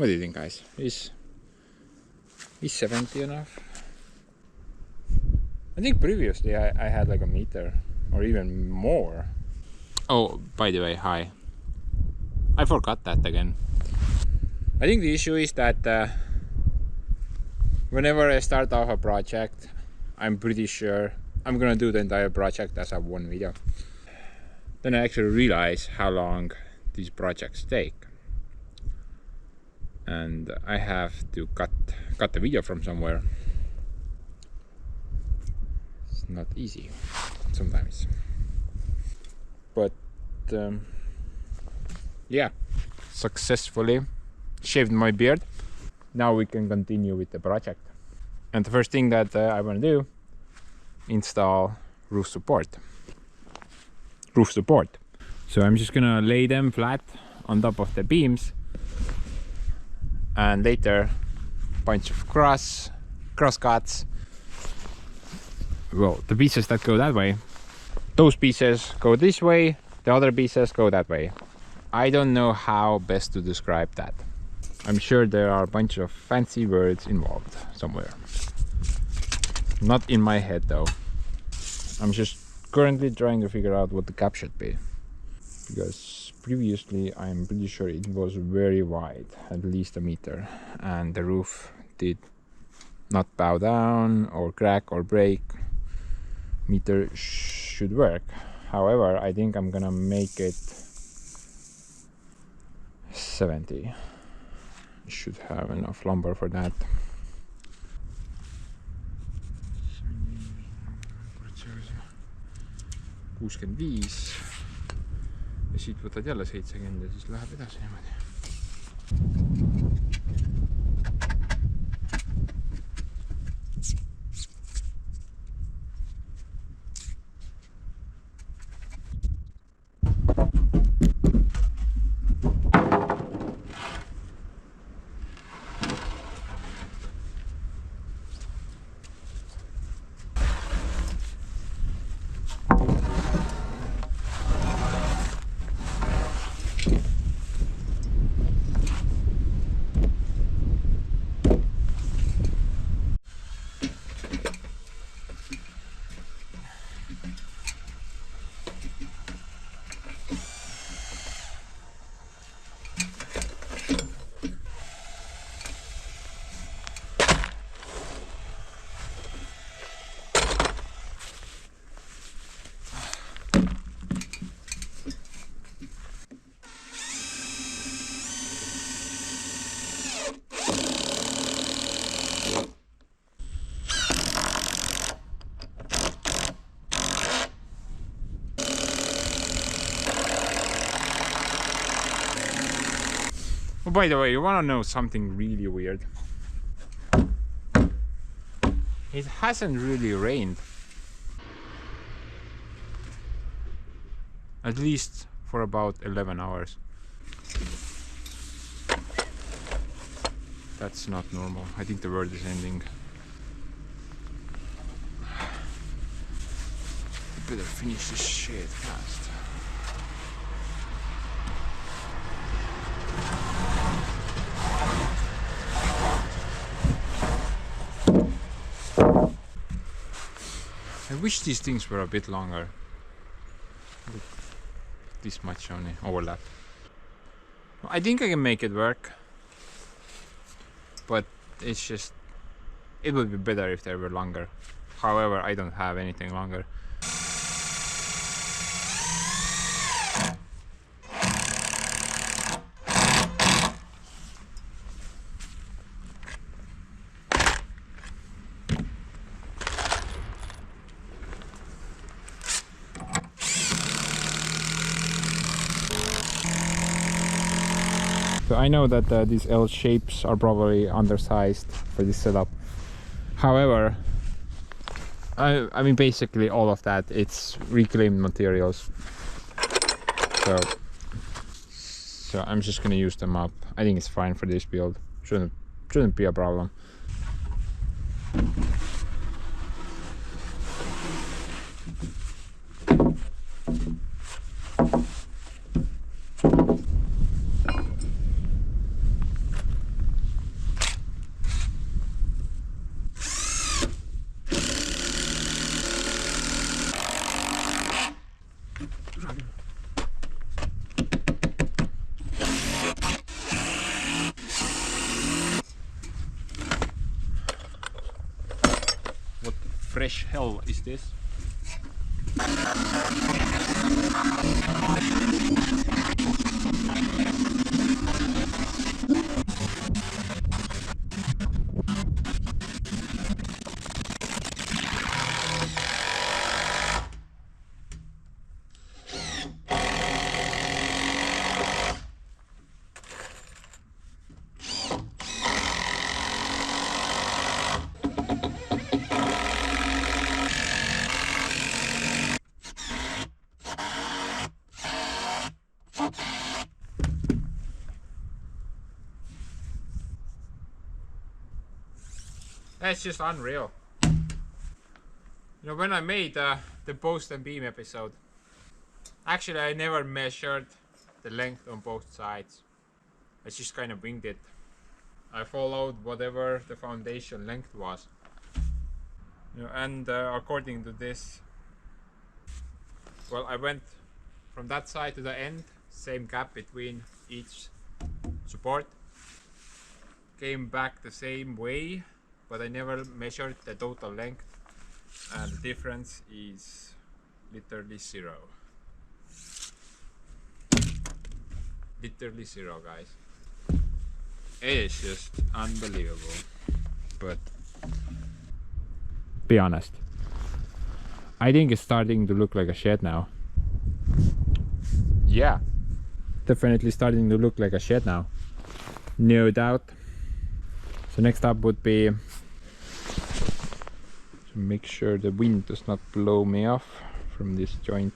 What do you think, guys? Is 70 enough? I think previously I had like a meter or even more. Oh, by the way, hi. I forgot that again. I think the issue is that whenever I start off a project, I'm pretty sure I'm gonna do the entire project as a one video. Then I actually realize how long these projects take. And I have to cut the video from somewhere. It's not easy sometimes. But yeah, successfully shaved my beard. Now we can continue with the project. And the first thing that I want to do, install roof support. So I'm just gonna lay them flat on top of the beams, and later bunch of cross cuts. Well, the pieces that go that way, those pieces go this way, the other pieces go that way. I don't know how best to describe that. I'm sure there are a bunch of fancy words involved somewhere. Not in my head though. I'm just currently trying to figure out what the gap should be. Because previously I'm pretty sure it was very wide, at least a meter. And the roof did not bow down or crack or break. Meter should work. However, I think I'm gonna make it 70. Should have enough lumber for that. 65 ja siit võtad jälle 70 ja siis läheb edasi niimoodi. Oh, by the way, you wanna know something really weird? It hasn't really rained. At least for about 11 hours. That's not normal. I think the world is ending. I better finish this shit fast. I wish these things were a bit longer. Look, this much only overlap. I think I can make it work, but it's just, it would be better if they were longer. However, I don't have anything longer. So I know that these L shapes are probably undersized for this setup. However, I mean basically all of that, it's reclaimed materials. So I'm just gonna use them up. I think it's fine for this build. Shouldn't be a problem. fresh hell is this? That's just unreal. You know, when I made the post and beam episode, actually I never measured the length on both sides. I just kind of winged it. I followed whatever the foundation length was. You know, and according to this, well, I went from that side to the end, same gap between each support. Came back the same way, but I never measured the total length, and the difference is literally zero. Literally zero, guys. It is just unbelievable. But be honest, I think it's starting to look like a shed now. Yeah, definitely starting to look like a shed now, no doubt. So next up would be to make sure the wind does not blow me off from this joint.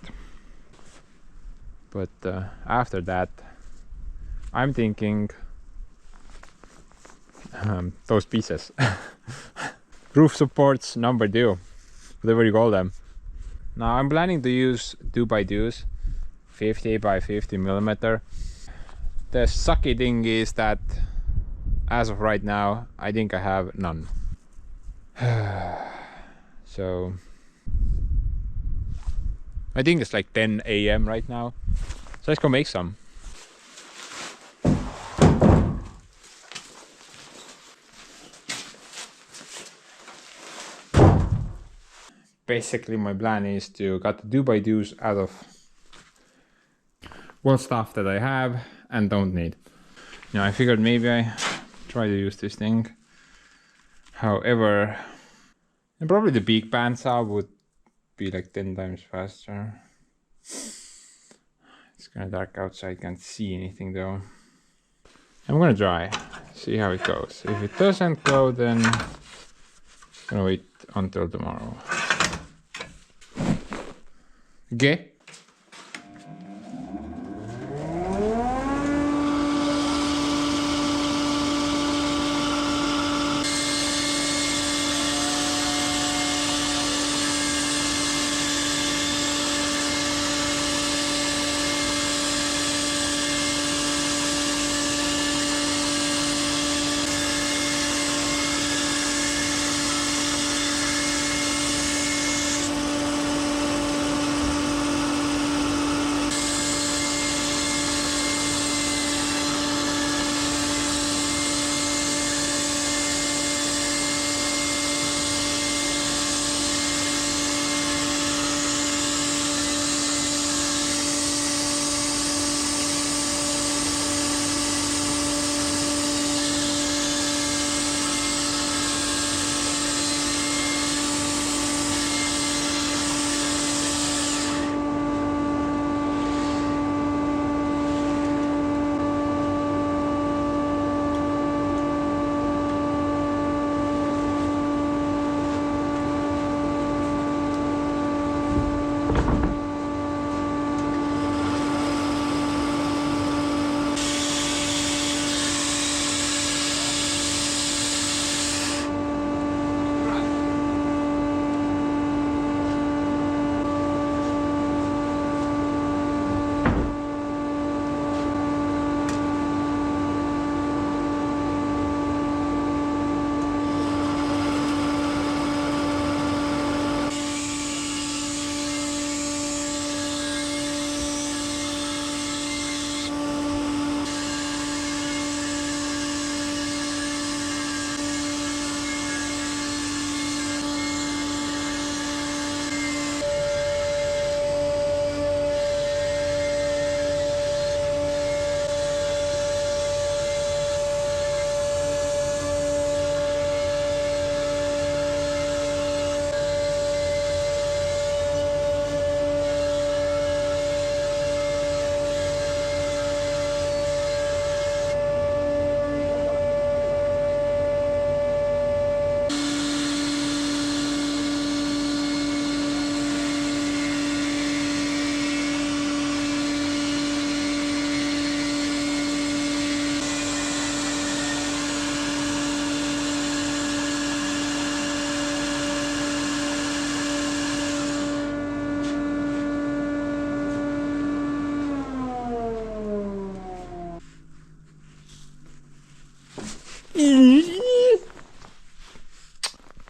But after that, I'm thinking those pieces, roof supports number 2, whatever you call them. Now I'm planning to use 2x2s, 50 by 50 millimeter. The sucky thing is that as of right now, I think I have none. So I think it's like 10 AM right now. So let's go make some. Basically my plan is to cut the 2x2s out of well stuff that I have and don't need. You know, I figured maybe I try to use this thing. However, and probably the big bandsaw would be like 10 times faster. It's kind of dark outside, can't see anything though. I'm gonna try, see how it goes. If it doesn't go, then I'm gonna wait until tomorrow. Okay.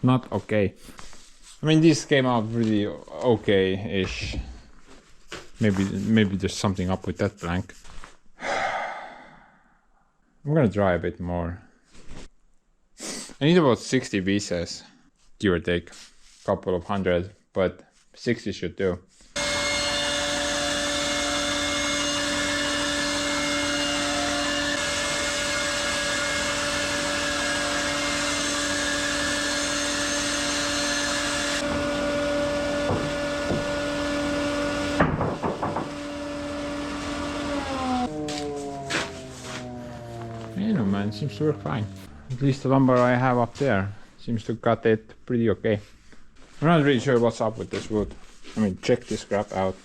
not okay. I mean, this came out really okay-ish. Maybe there's something up with that plank. I'm gonna try a bit more. I need about 60 pieces, give or take. Couple of hundred, but 60 should do. You know, man, seems to work fine. At least the lumber I have up there seems to cut it pretty okay. I'm not really sure what's up with this wood. I mean, check this crap out.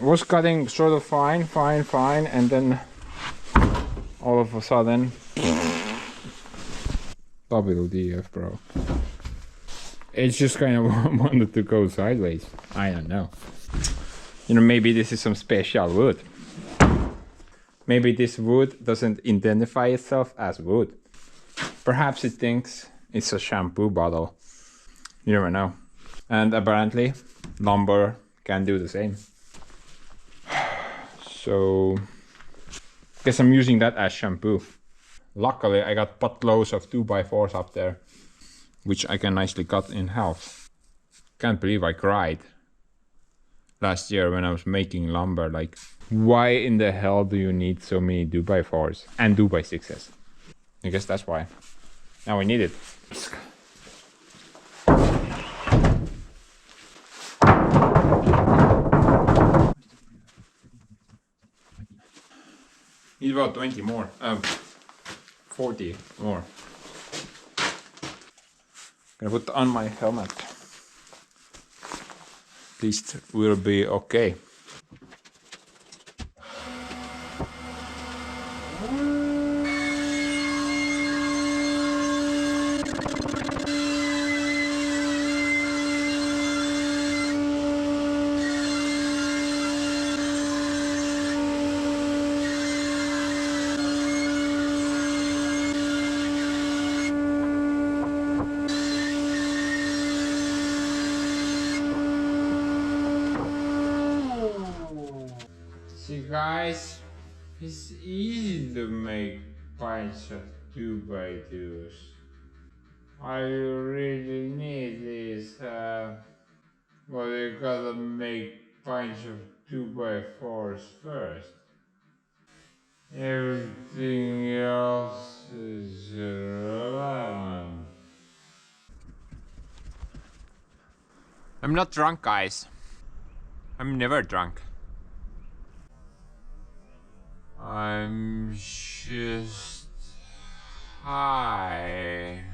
Was cutting sort of fine, and then all of a sudden, WDF, bro. It's just kind of wanted to go sideways. I don't know. You know, maybe this is some special wood. Maybe this wood doesn't identify itself as wood. Perhaps it thinks it's a shampoo bottle. You never know. And apparently, lumber can do the same. So, guess I'm using that as shampoo. Luckily, I got buttloads of 2x4s up there, which I can nicely cut in half. Can't believe I cried last year when I was making lumber. Like, why in the hell do you need so many 2x4s and 2x6s? I guess that's why. Now we need it. Need about 20 more. 40 more. Gonna put on my helmet. At least we'll be okay. See guys, it's easy to make pints of 2x2s. All you really need is well, you gotta make pints of 2x4s first. Everything else is irrelevant. I'm not drunk, guys. I'm never drunk. I'm just high.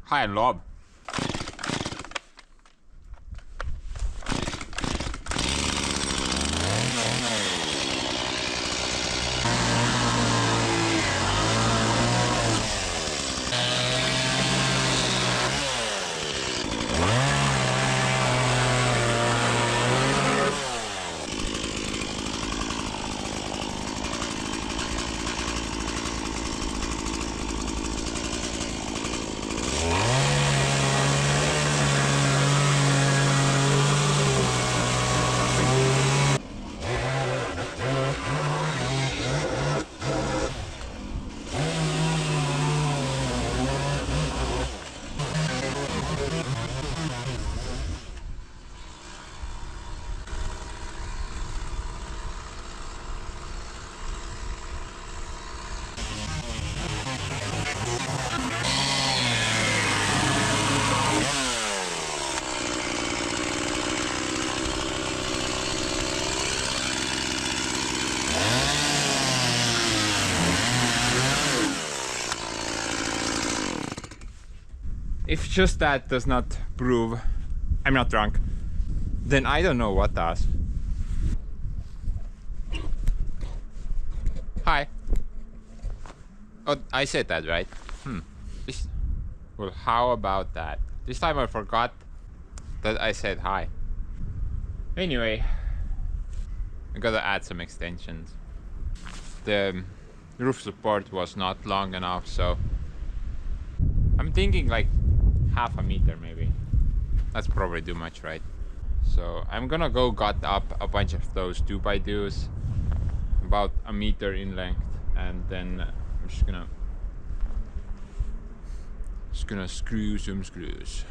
Hi, Lob. If just that does not prove I'm not drunk, then I don't know what does. Hi. Oh, I said that, right? Well, how about that? This time I forgot that I said hi. Anyway, I gotta add some extensions. the roof support was not long enough, so I'm thinking like half a meter maybe. That's probably too much, right? So I'm gonna go gut up a bunch of those 2x2s about a meter in length, and then I'm just gonna screw some screws.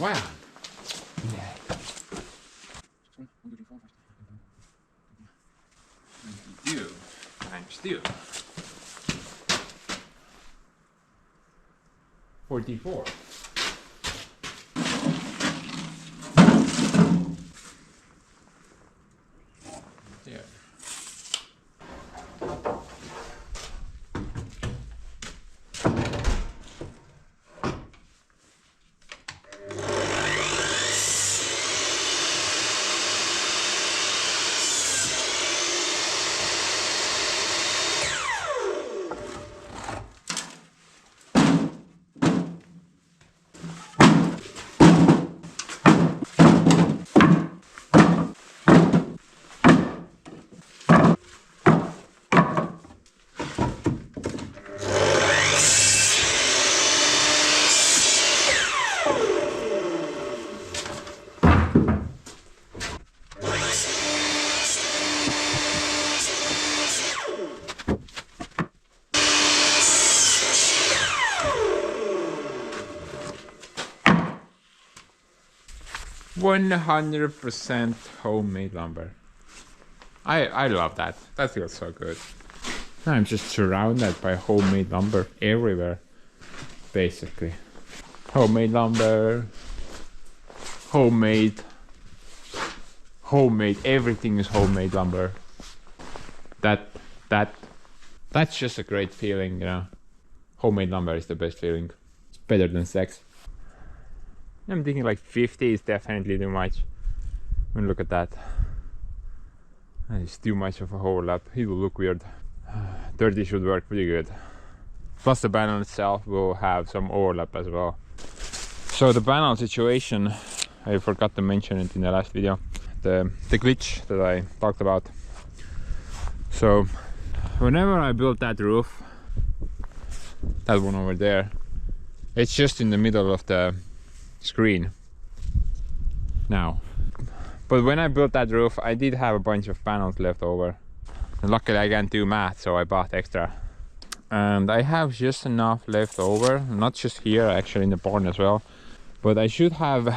Wow. Yeah. 22 times 2. 44. There. %100% homemade lumber. I love that. That feels so good. I'm just surrounded by homemade lumber everywhere, basically. Homemade lumber, homemade, everything is homemade lumber. That's just a great feeling, you know. Homemade lumber is the best feeling. It's better than sex. I'm thinking like 50 is definitely too much. I mean, look at that. That is too much of a overlap. It will look weird. 30 should work pretty good. Plus the panel itself will have some overlap as well. So the panel situation, I forgot to mention it in the last video. The glitch that I talked about. So whenever I built that roof, that one over there, it's just in the middle of the screen now. But when I built that roof, I did have a bunch of panels left over. And luckily I can't do math, so I bought extra. And I have just enough left over, not just here, actually in the barn as well. But I should have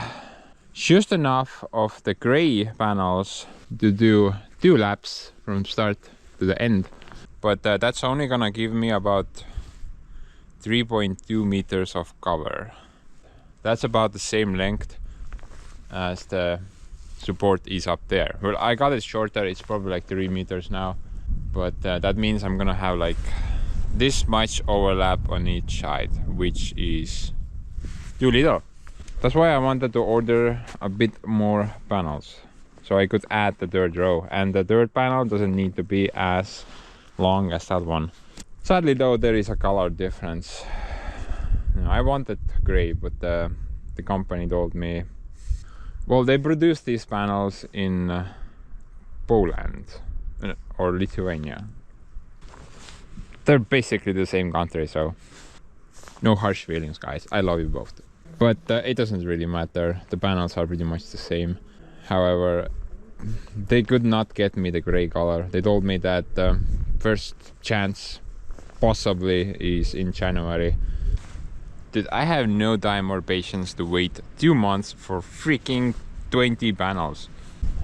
just enough of the gray panels to do 2 laps from start to the end. But that's only gonna give me about 3.2 meters of cover. That's about the same length as the support is up there. Well, I got it shorter, it's probably like 3 meters now. But that means I'm gonna have like this much overlap on each side, which is too little. That's why I wanted to order a bit more panels, so I could add the third row. And the third panel doesn't need to be as long as that one. Sadly though, there is a color difference. I wanted gray, but the company told me, well, they produce these panels in Poland or Lithuania. They're basically the same country, so no harsh feelings, guys. I love you both. But it doesn't really matter. The panels are pretty much the same. However, they could not get me the gray color. They told me that first chance possibly is in January. Dude, I have no time or patience to wait 2 months for freaking 20 panels.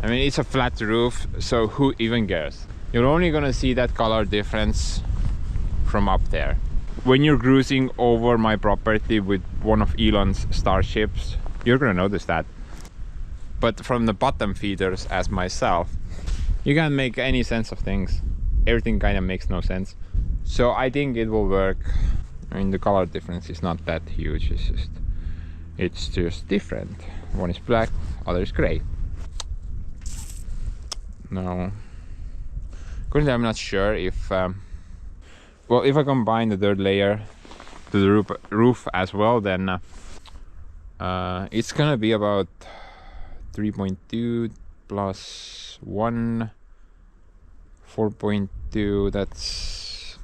I mean, it's a flat roof, so who even cares? You're only gonna see that color difference from up there. When you're cruising over my property with one of Elon's starships, you're gonna notice that. But from the bottom feeders as myself, you can't make any sense of things. Everything kind of makes no sense. So I think it will work. I mean, the color difference is not that huge. It's just different. One is black, other is gray. No. Currently, I'm not sure if. Well, if I combine the third layer to the roof as well, then it's gonna be about 3.2 plus 1, 4.2, that's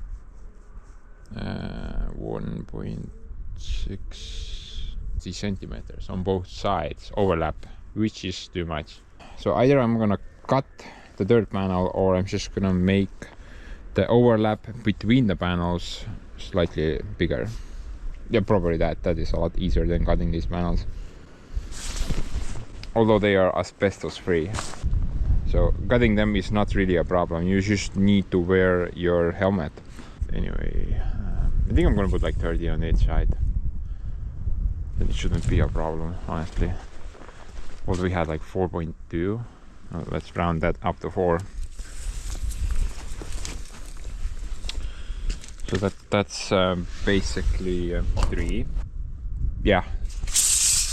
1.60 centimeters on both sides overlap, which is too much. So either I'm gonna cut the third panel, or I'm just gonna make the overlap between the panels slightly bigger. Yeah, probably that is a lot easier than cutting these panels, although they are asbestos free. So cutting them is not really a problem. You just need to wear your helmet. Anyway, I think I'm gonna put like 30 on each side. Then it shouldn't be a problem, honestly. Well, we had like 4.2. Let's round that up to 4. So that's basically 3. Yeah,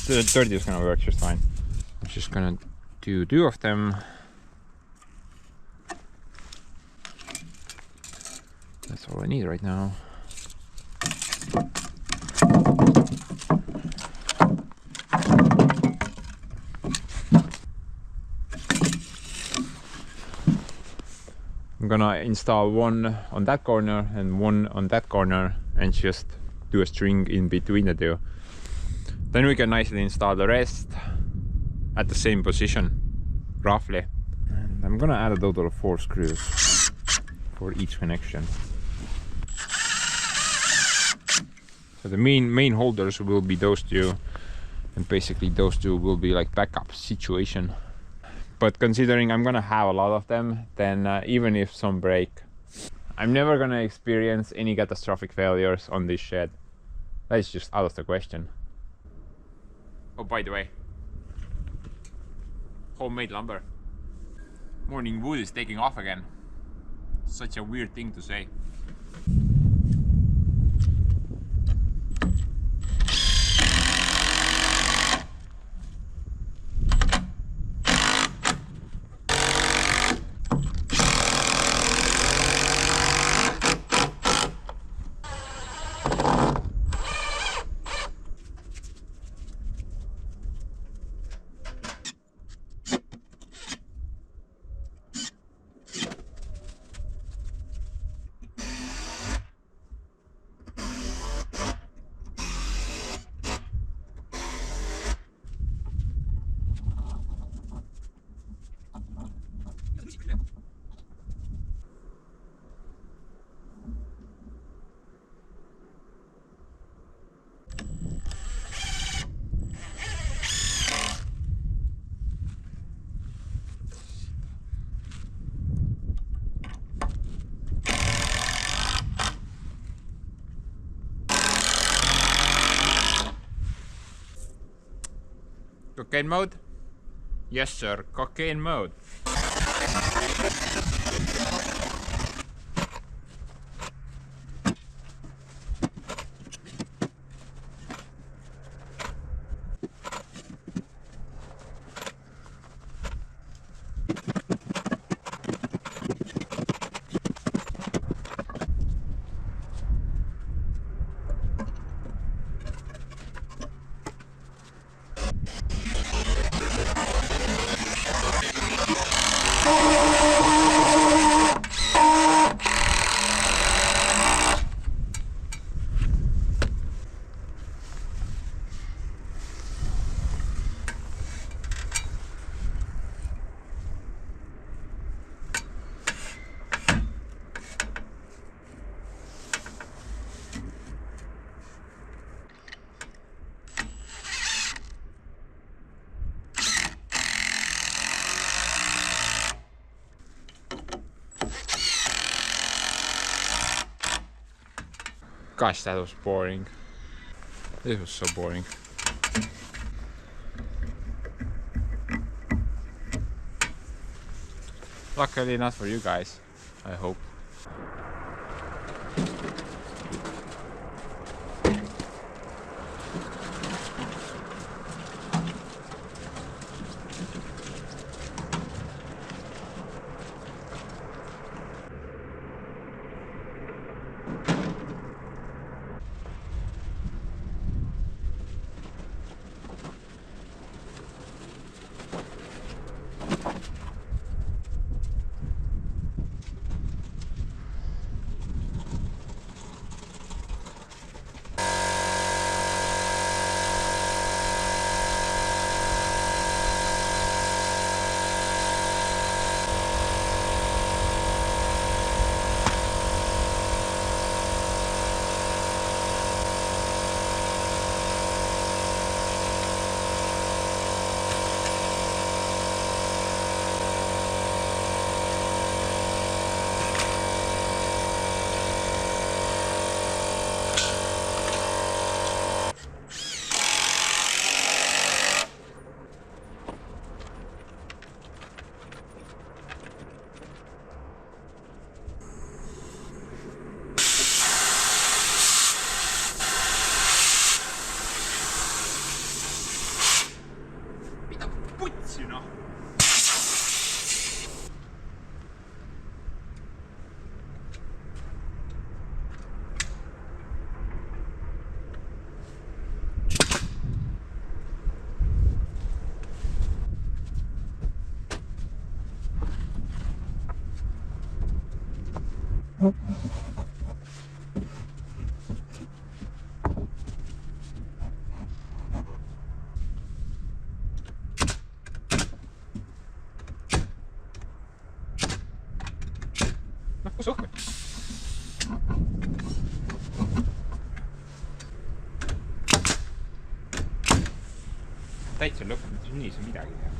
the 30 is gonna work just fine. I'm just gonna do 2 of them. That's all I need right now. I'm gonna install one on that corner and one on that corner and just do a string in between the two. Then we can nicely install the rest at the same position, roughly. And I'm gonna add a total of 4 screws for each connection. So the main holders will be those 2, and basically those 2 will be like backup situation. But considering I'm gonna have a lot of them, then even if some break, I'm never gonna experience any catastrophic failures on this shed. That's just out of the question. Oh, by the way, homemade lumber. Morning wood is taking off again. Such a weird thing to say. Cocaine mode? Yes sir, cocaine mode. Gosh, that was boring. This was so boring. Luckily not for you guys, I hope. noh, kus õhku? täitsa lõppenud, nii see midagi teha.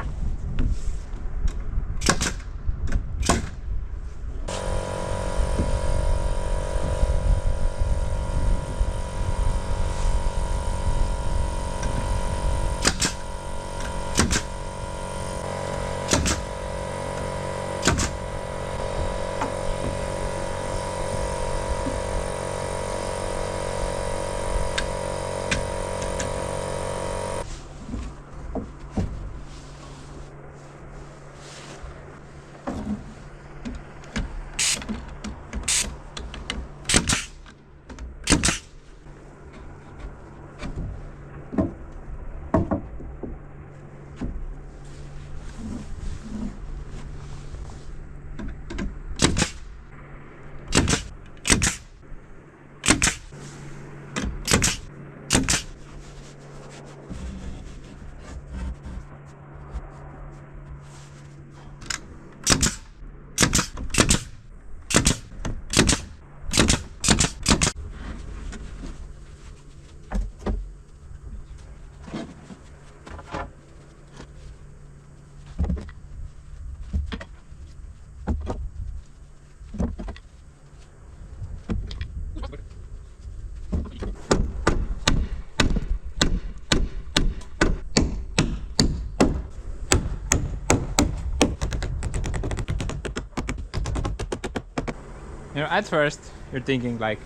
You know, at first you're thinking like,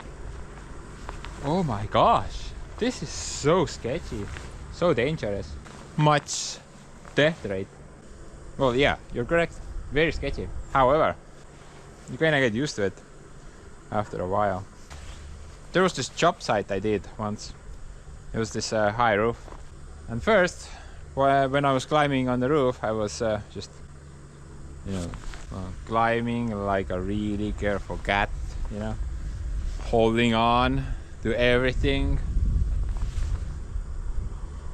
oh my gosh, this is so sketchy, so dangerous, much death rate. Well, yeah, you're correct, very sketchy. However, you kind of get used to it after a while. There was this job site I did once. It was this high roof. And first, when I was climbing on the roof, I was just, you know, climbing like a really careful cat, you know, holding on to everything.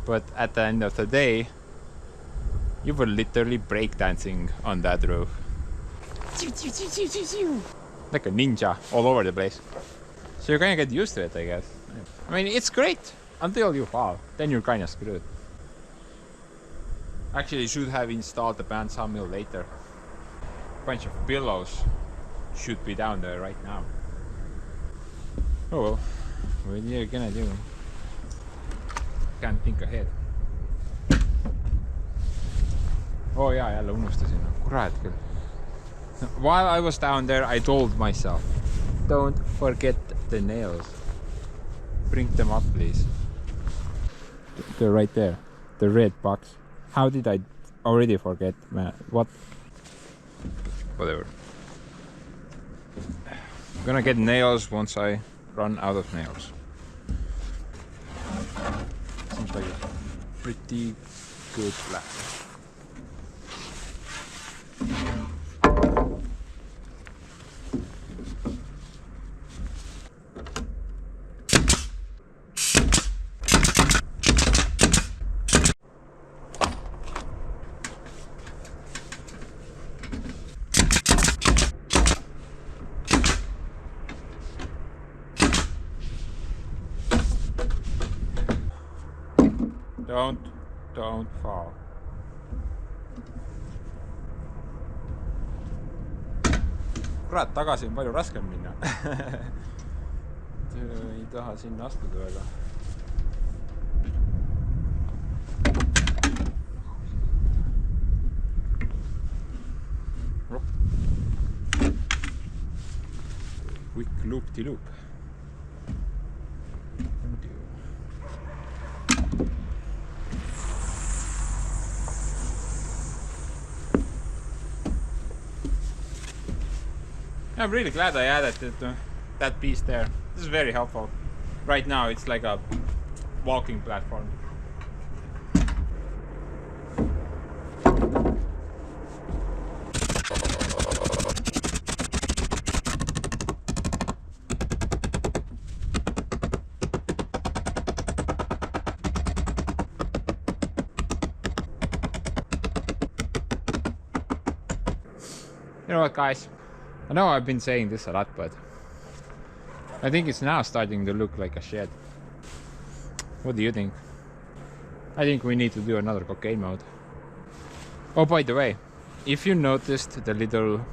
But at the end of the day, you were literally breakdancing on that roof. Like a ninja all over the place. So you kind of get used to it, I guess. I mean, it's great until you fall. Then you're kind of screwed. Actually, should have installed the band Sawmill later. Bunch of pillows should be down there right now. Oh well, what are you gonna do? Can't think ahead. Oh yeah, jälle unustasin. Kurat küll. While I was down there, I told myself, don't forget the nails. Bring them up, please. They're right there. The red box. How did I already forget, man? What? Whatever. I'm gonna get nails once I run out of nails. Seems like a pretty good plan. Don't fall. Kurat, tagasi on palju raskem minna. Ei taha sinna astuda väga. Quick loop-de-loop. I'm really glad I added that piece there. This is very helpful. Right now it's like a walking platform. You know what, guys? I know I've been saying this a lot, but I think it's now starting to look like a shed. What do you think? I think we need to do another cocaine mode. Oh, by the way, if you noticed the little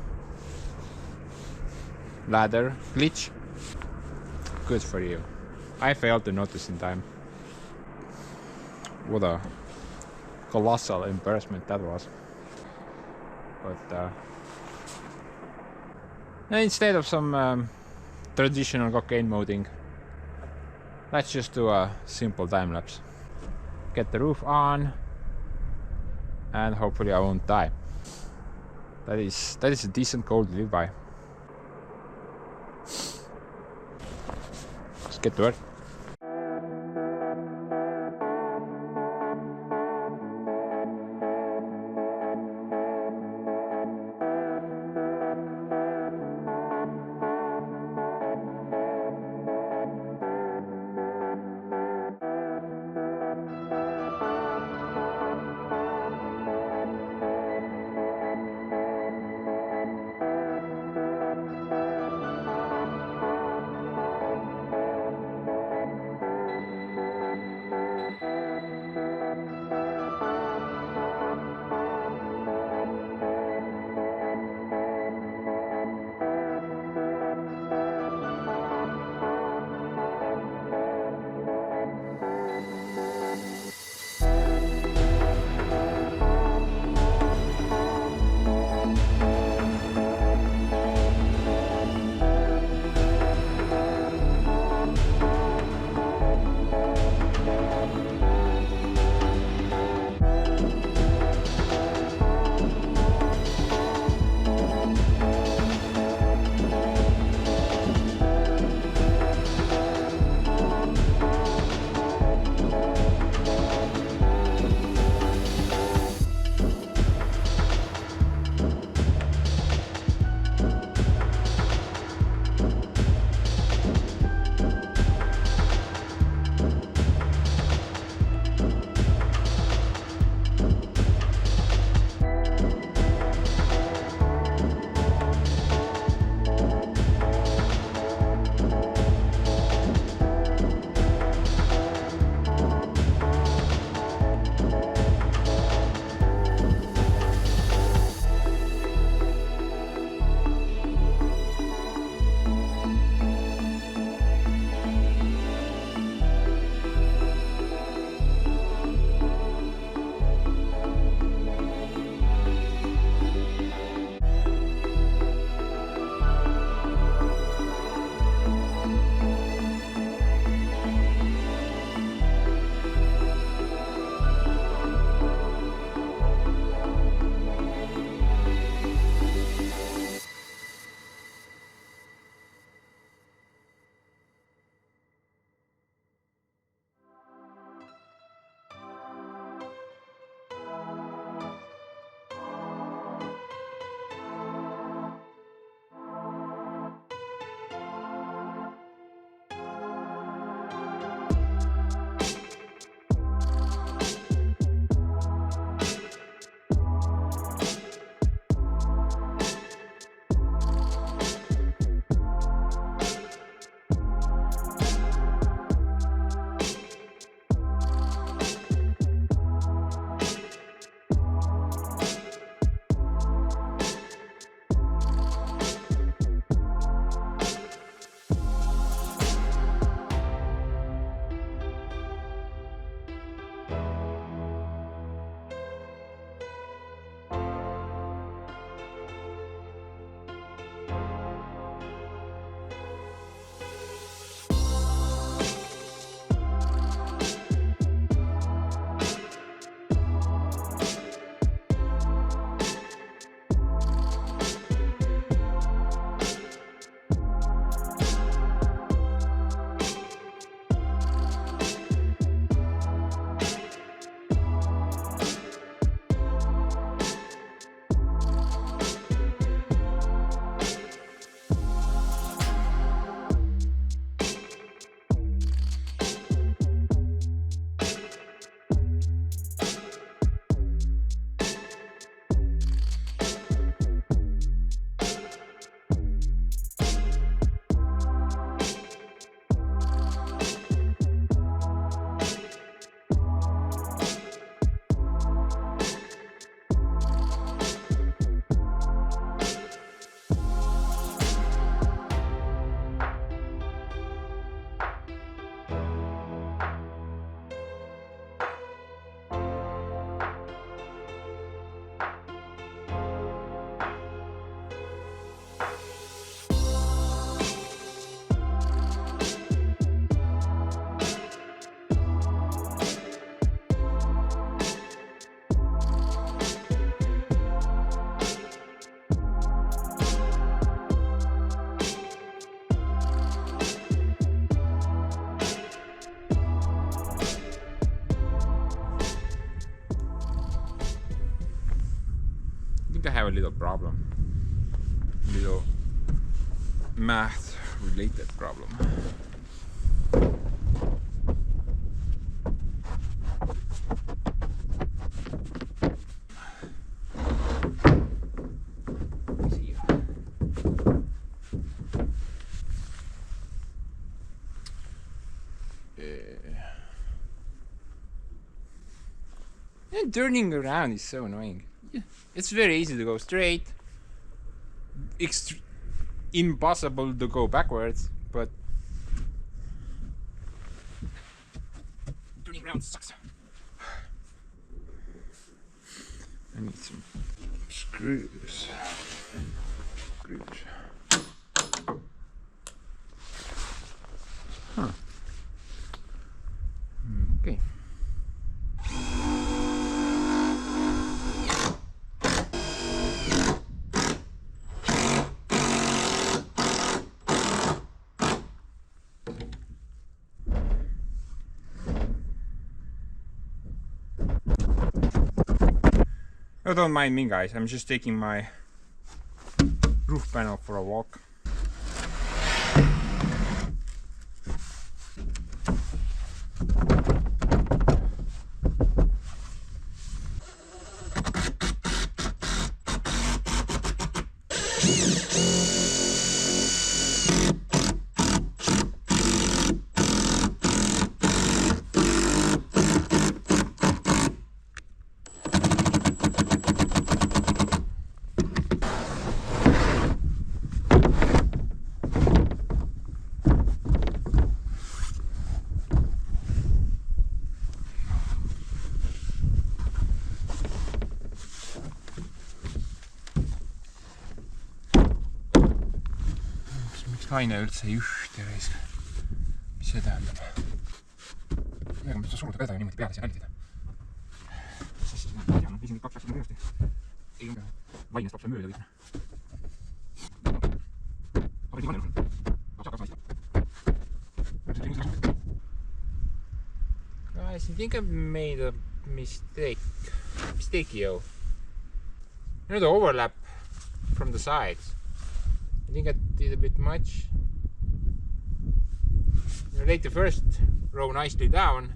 ladder glitch, good for you. I failed to notice in time. What a colossal embarrassment that was. But instead of some traditional cocaine moding, let's just do a simple time lapse. Get the roof on, and hopefully I won't die. That is a decent goal to live by. Let's get to work. think I have a little problem. Little math related problem. And turning around is so annoying. It's very easy to go straight. Impossible to go backwards, but turning around sucks. I need some screws. Huh. Okay. Oh, don't mind me, guys. I'm just taking my roof panel for a walk. Kaine üldse ühte raisk. Mis see tähendab? Ega ma seda suruda ka niimoodi peale siia häldida. Sest ma ei tea, isegi 2 asja ilusti. Ei ole vainest lapse mööda kõik. Aga ei ole lapse kaks naist. Guys, I think I've made a mistake. Yo. You know the overlap from the sides. I think I did a bit much. I laid the first row nicely down,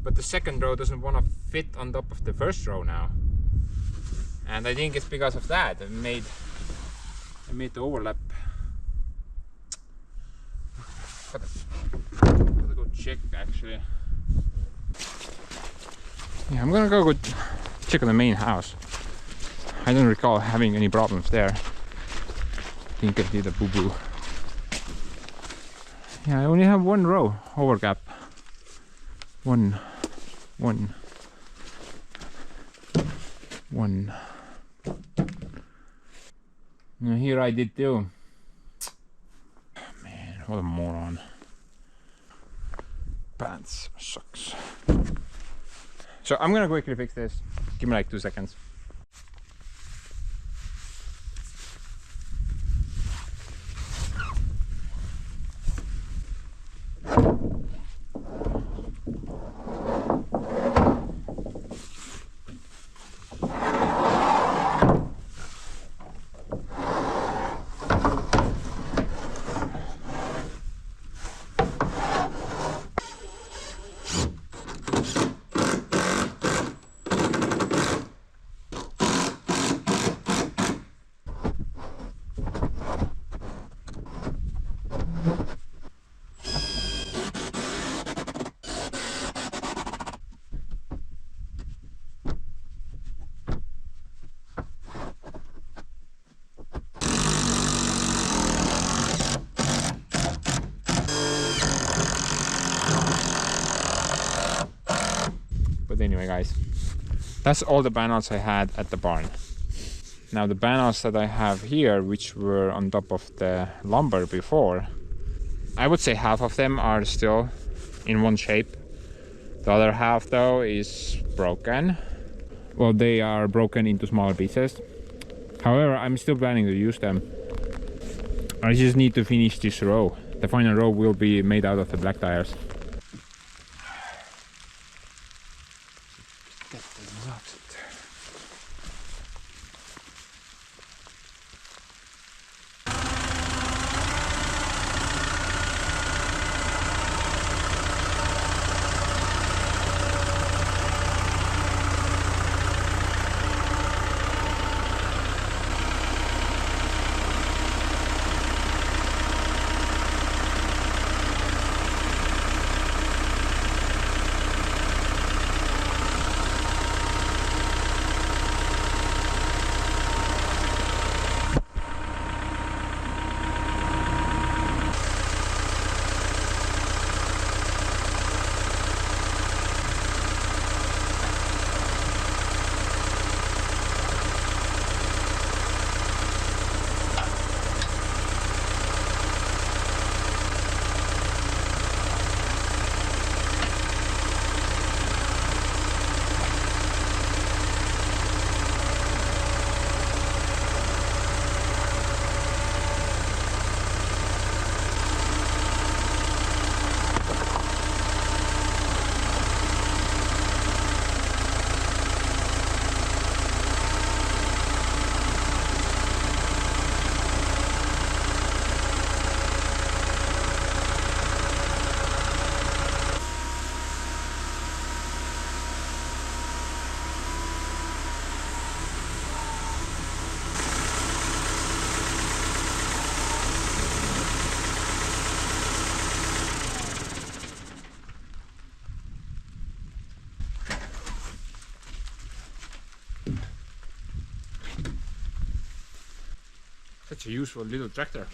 but the second row doesn't want to fit on top of the first row now. And I think it's because of that. I made the overlap. Gotta go check actually. Yeah, I'm gonna go check on the main house. I don't recall having any problems there. I think I did a boo-boo. Yeah, I only have one row overgap. One. And here I did too. Man, what a moron. Pants sucks. So I'm gonna quickly fix this. Give me like 2 seconds. Anyway guys, that's all the panels I had at the barn. Now the panels that I have here, which were on top of the lumber before, I would say half of them are still in one shape. The other half though is broken. Well, they are broken into smaller pieces. However, I'm still planning to use them. I just need to finish this row. The final row will be made out of the black tires. Such a useful little tractor.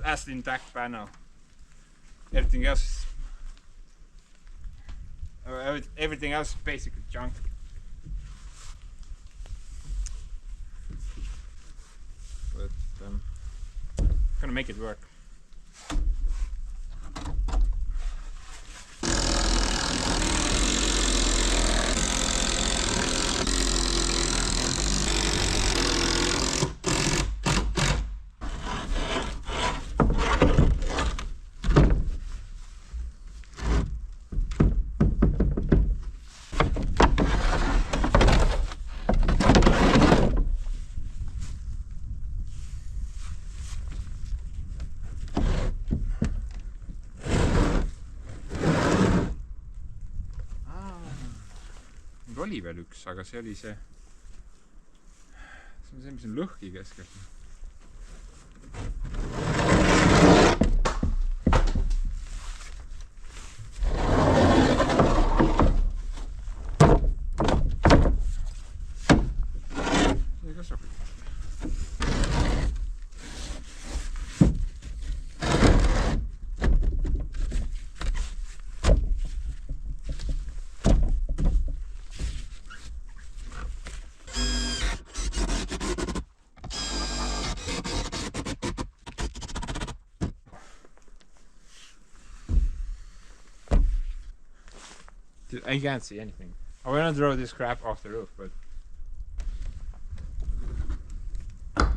As the intact panel. Everything else, everything else is basically junk. But gonna make it work. Oli veel üks, aga see oli see, mis on lõhki keskel. See ka sobib. I can't see anything. I want to throw this crap off the roof, but oh,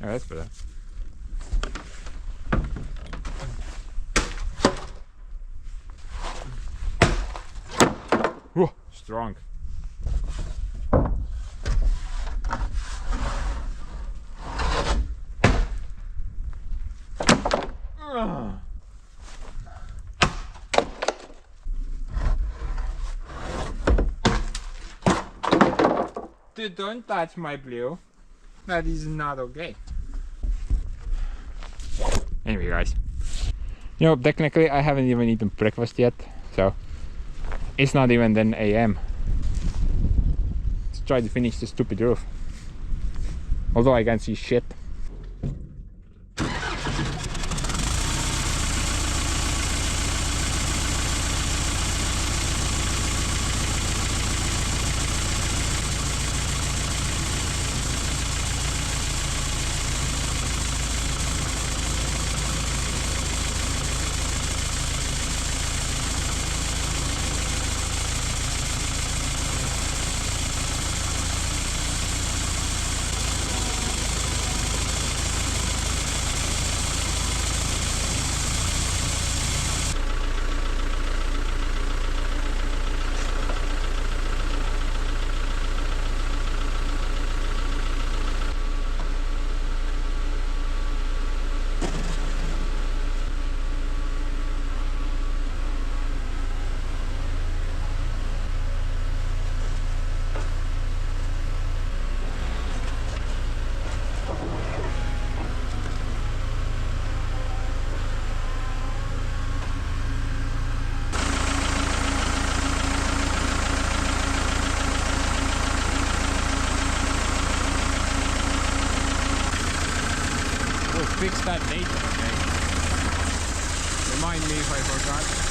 that's better. Whoa, strong. Dude, don't touch my blue. That is not okay. Anyway, guys. You know, technically I haven't even eaten breakfast yet, so it's not even 10 AM. Let's try to finish this stupid roof. Although I can't see shit. fix that later, okay? Remind me if I forgot.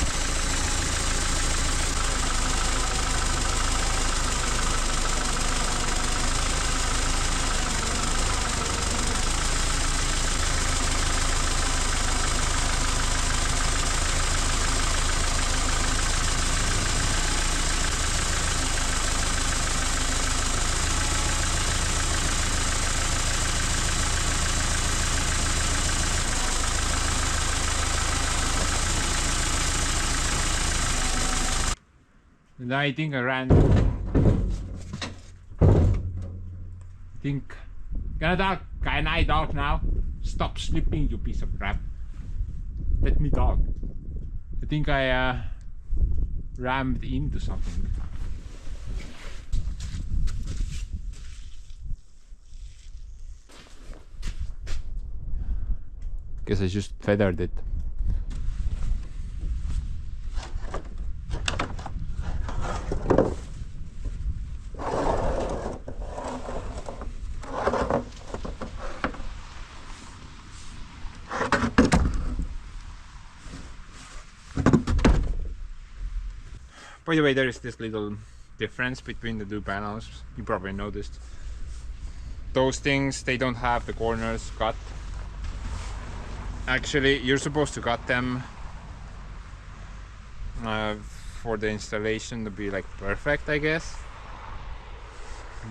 And I think I ran. Can I talk? Can I talk now? Stop sleeping, you piece of crap. Let me talk. I think I rammed into something. Guess I just feathered it. By the way, there is this little difference between the two panels. You probably noticed. Those things, they don't have the corners cut. Actually, you're supposed to cut them for the installation to be like perfect, I guess.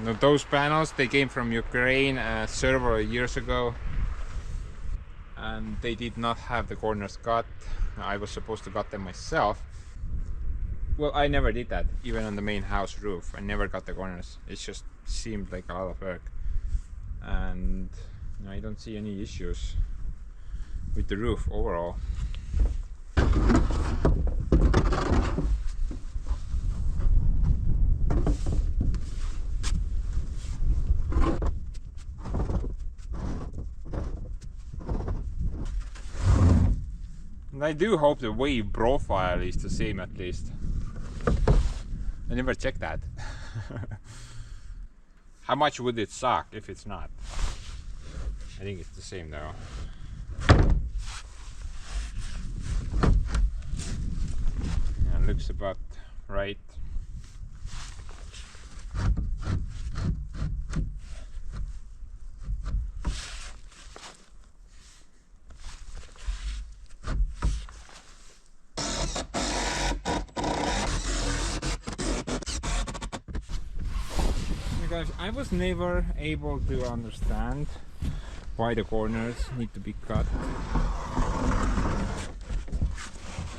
Now, those panels, they came from Ukraine several years ago, and they did not have the corners cut. I was supposed to cut them myself. Well, I never did that, even on the main house roof. I never cut the corners. It just seemed like a lot of work. And I don't see any issues with the roof overall. And I do hope the wave profile is the same at least. I never checked that. How much would it suck if it's not? I think it's the same though. Yeah, looks about right. I was never able to understand why the corners need to be cut.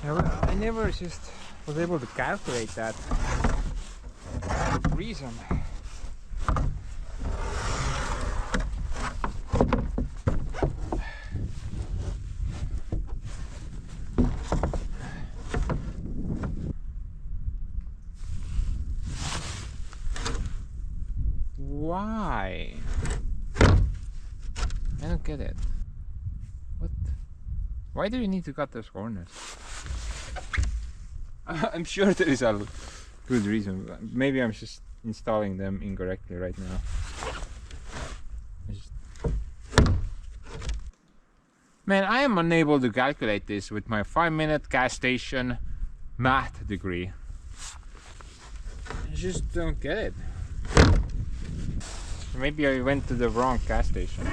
I never just was able to calculate that reason. Why? I don't get it. What? Why do you need to cut those corners? I'm sure there is a good reason. Maybe I'm just installing them incorrectly right now. Man, I am unable to calculate this with my 5-minute gas station math degree. I just don't get it. Maybe I went to the wrong gas station.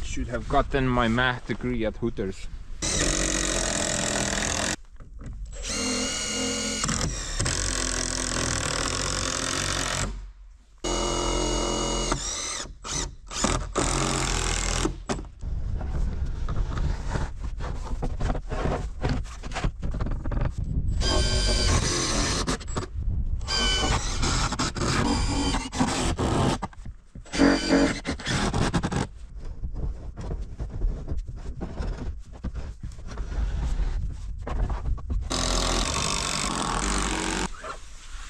Should have gotten my math degree at Hooters.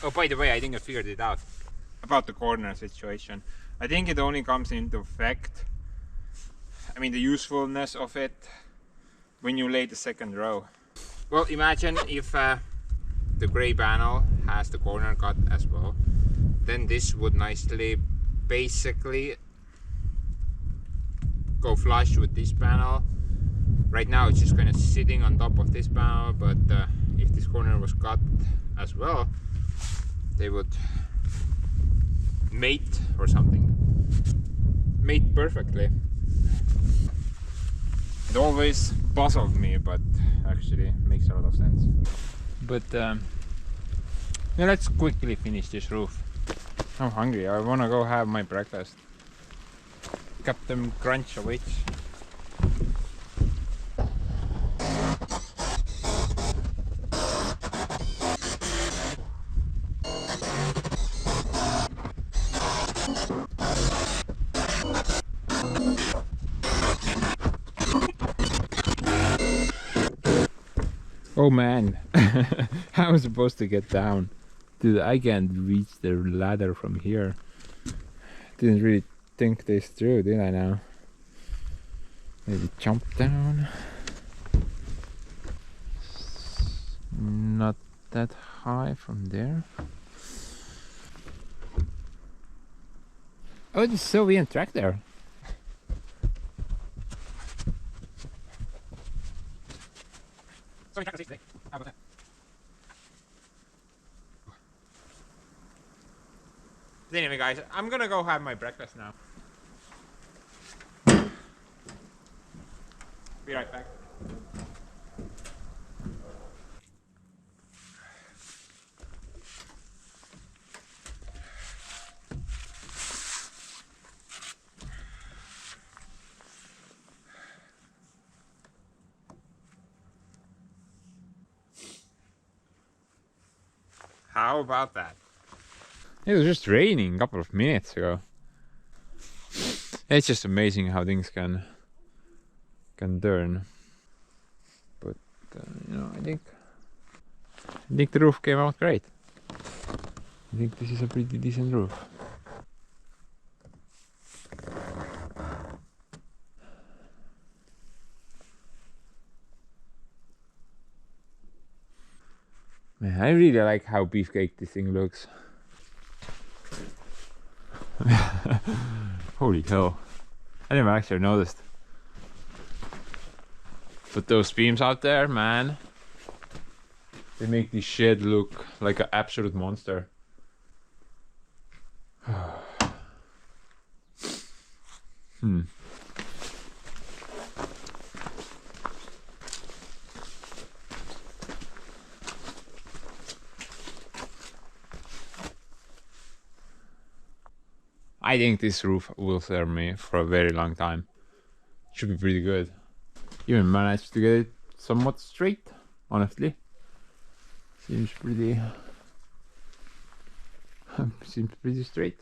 Oh, by the way, I think I figured it out about the corner situation. I think it only comes into effect, I mean the usefulness of it, when you lay the second row. Well, imagine if the gray panel has the corner cut as well, then this would nicely basically go flush with this panel. Right now it's just kind of sitting on top of this panel, but if this corner was cut as well, they would mate or something. Mate perfectly. It always puzzled me, but actually makes a lot of sense. But yeah, let's quickly finish this roof. I'm hungry. I wanna go have my breakfast. Captain Crunch awaits. Oh man, how am I supposed to get down? Dude, I can't reach the ladder from here. Didn't really think this through, did I now? Maybe jump down. Not that high from there. Oh, the Soviet tractor. Sorry, tractor today. How about that? But anyway, guys, I'm gonna go have my breakfast now. Be right back. How about that? It was just raining a couple of minutes ago. It's just amazing how things can turn. But you know, I think the roof came out great. I think this is a pretty decent roof. Man, I really like how beefcake this thing looks. Holy hell. I never actually noticed. But those beams out there, man, they make this shed look like an absolute monster. I think this roof will serve me for a very long time. Should be pretty good. Even managed to get it somewhat straight, honestly. Seems pretty straight.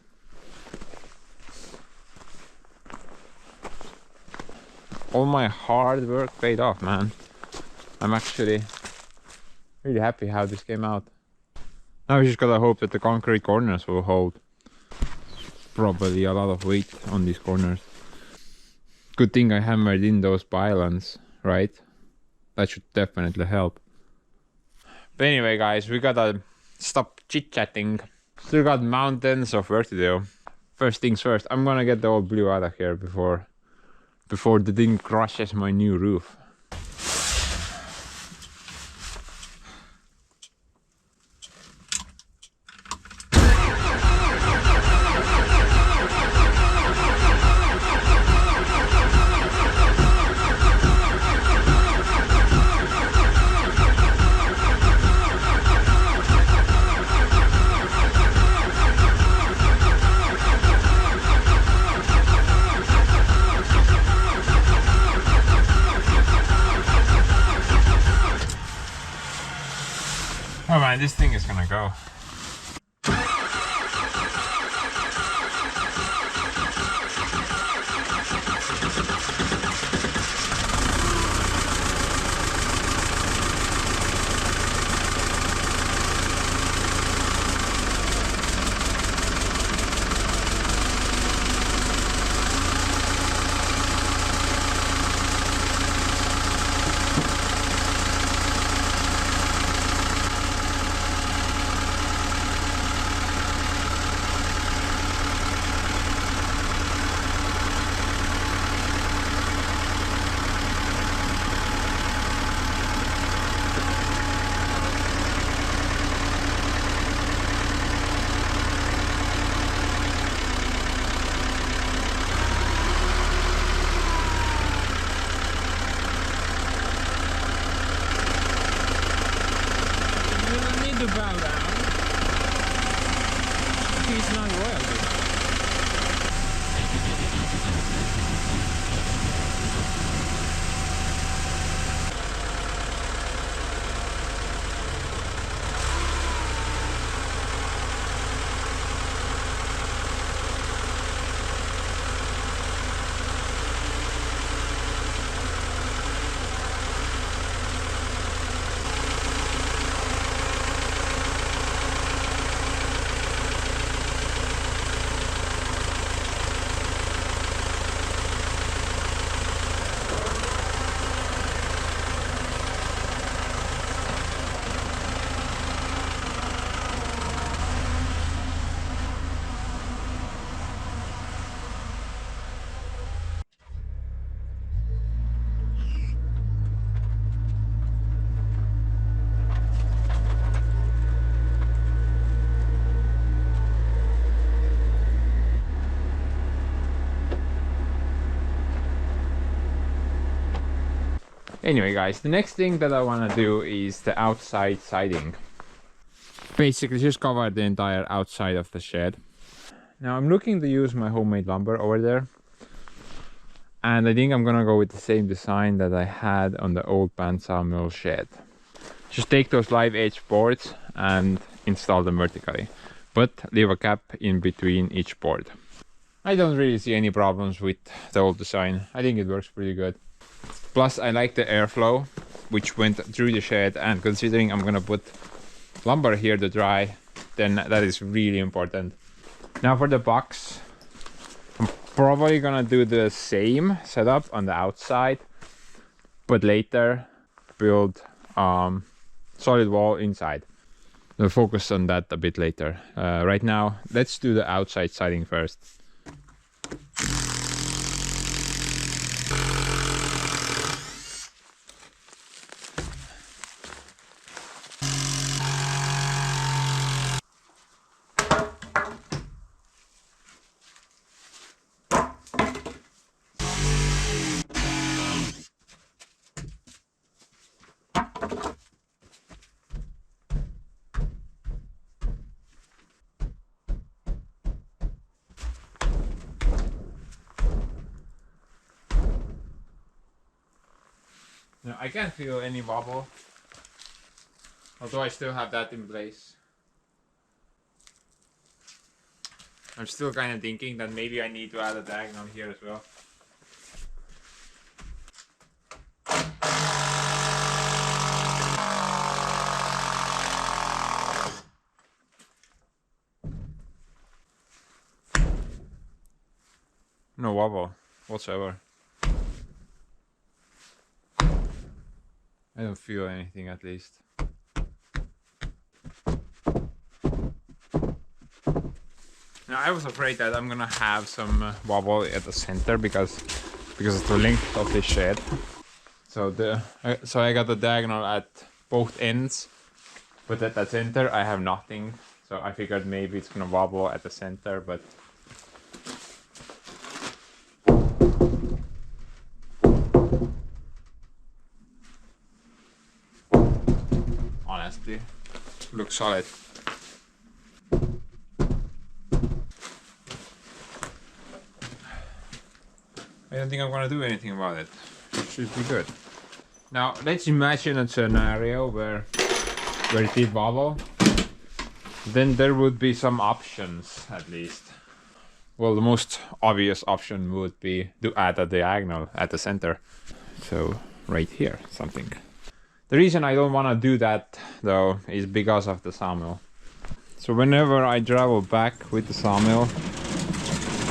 All my hard work paid off, man. I'm actually really happy how this came out. Now we just gotta hope that the concrete corners will hold. Probably a lot of weight on these corners. Good thing I hammered in those pylons, right? That should definitely help. But anyway, guys, we gotta stop chit-chatting. Still got mountains of work to do. First things first, I'm gonna get the old blue out of here before the thing crushes my new roof. Oh man, this thing is gonna go. to bow down. He's not royalty. Anyway guys, the next thing that I want to do is the outside siding. Basically just cover the entire outside of the shed. Now I'm looking to use my homemade lumber over there. And I think I'm gonna go with the same design that I had on the old Sawmill Shed. Just take those live edge boards and install them vertically. But leave a gap in between each board. I don't really see any problems with the old design. I think it works pretty good. Plus I like the airflow which went through the shed, and considering I'm gonna put lumber here to dry, then that is really important. Now for the box, I'm probably gonna do the same setup on the outside, but later build solid wall inside. We'll focus on that a bit later. Right now, let's do the outside siding first. Now, I can't feel any wobble, although I still have that in place. I'm still kind of thinking that maybe I need to add a diagonal here as well. No wobble whatsoever. I don't feel anything, at least. Now I was afraid that I'm gonna have some wobble at the center because of the length of this shed. So I got the diagonal at both ends, but at the center I have nothing. So I figured maybe it's gonna wobble at the center, but honestly, looks solid. I don't think I'm gonna do anything about it. It should be good. Now let's imagine a scenario where it did wobble. Then there would be some options, at least. Well, the most obvious option would be to add a diagonal at the center. So right here, something. The reason I don't want to do that though is because of the sawmill. So whenever I travel back with the sawmill,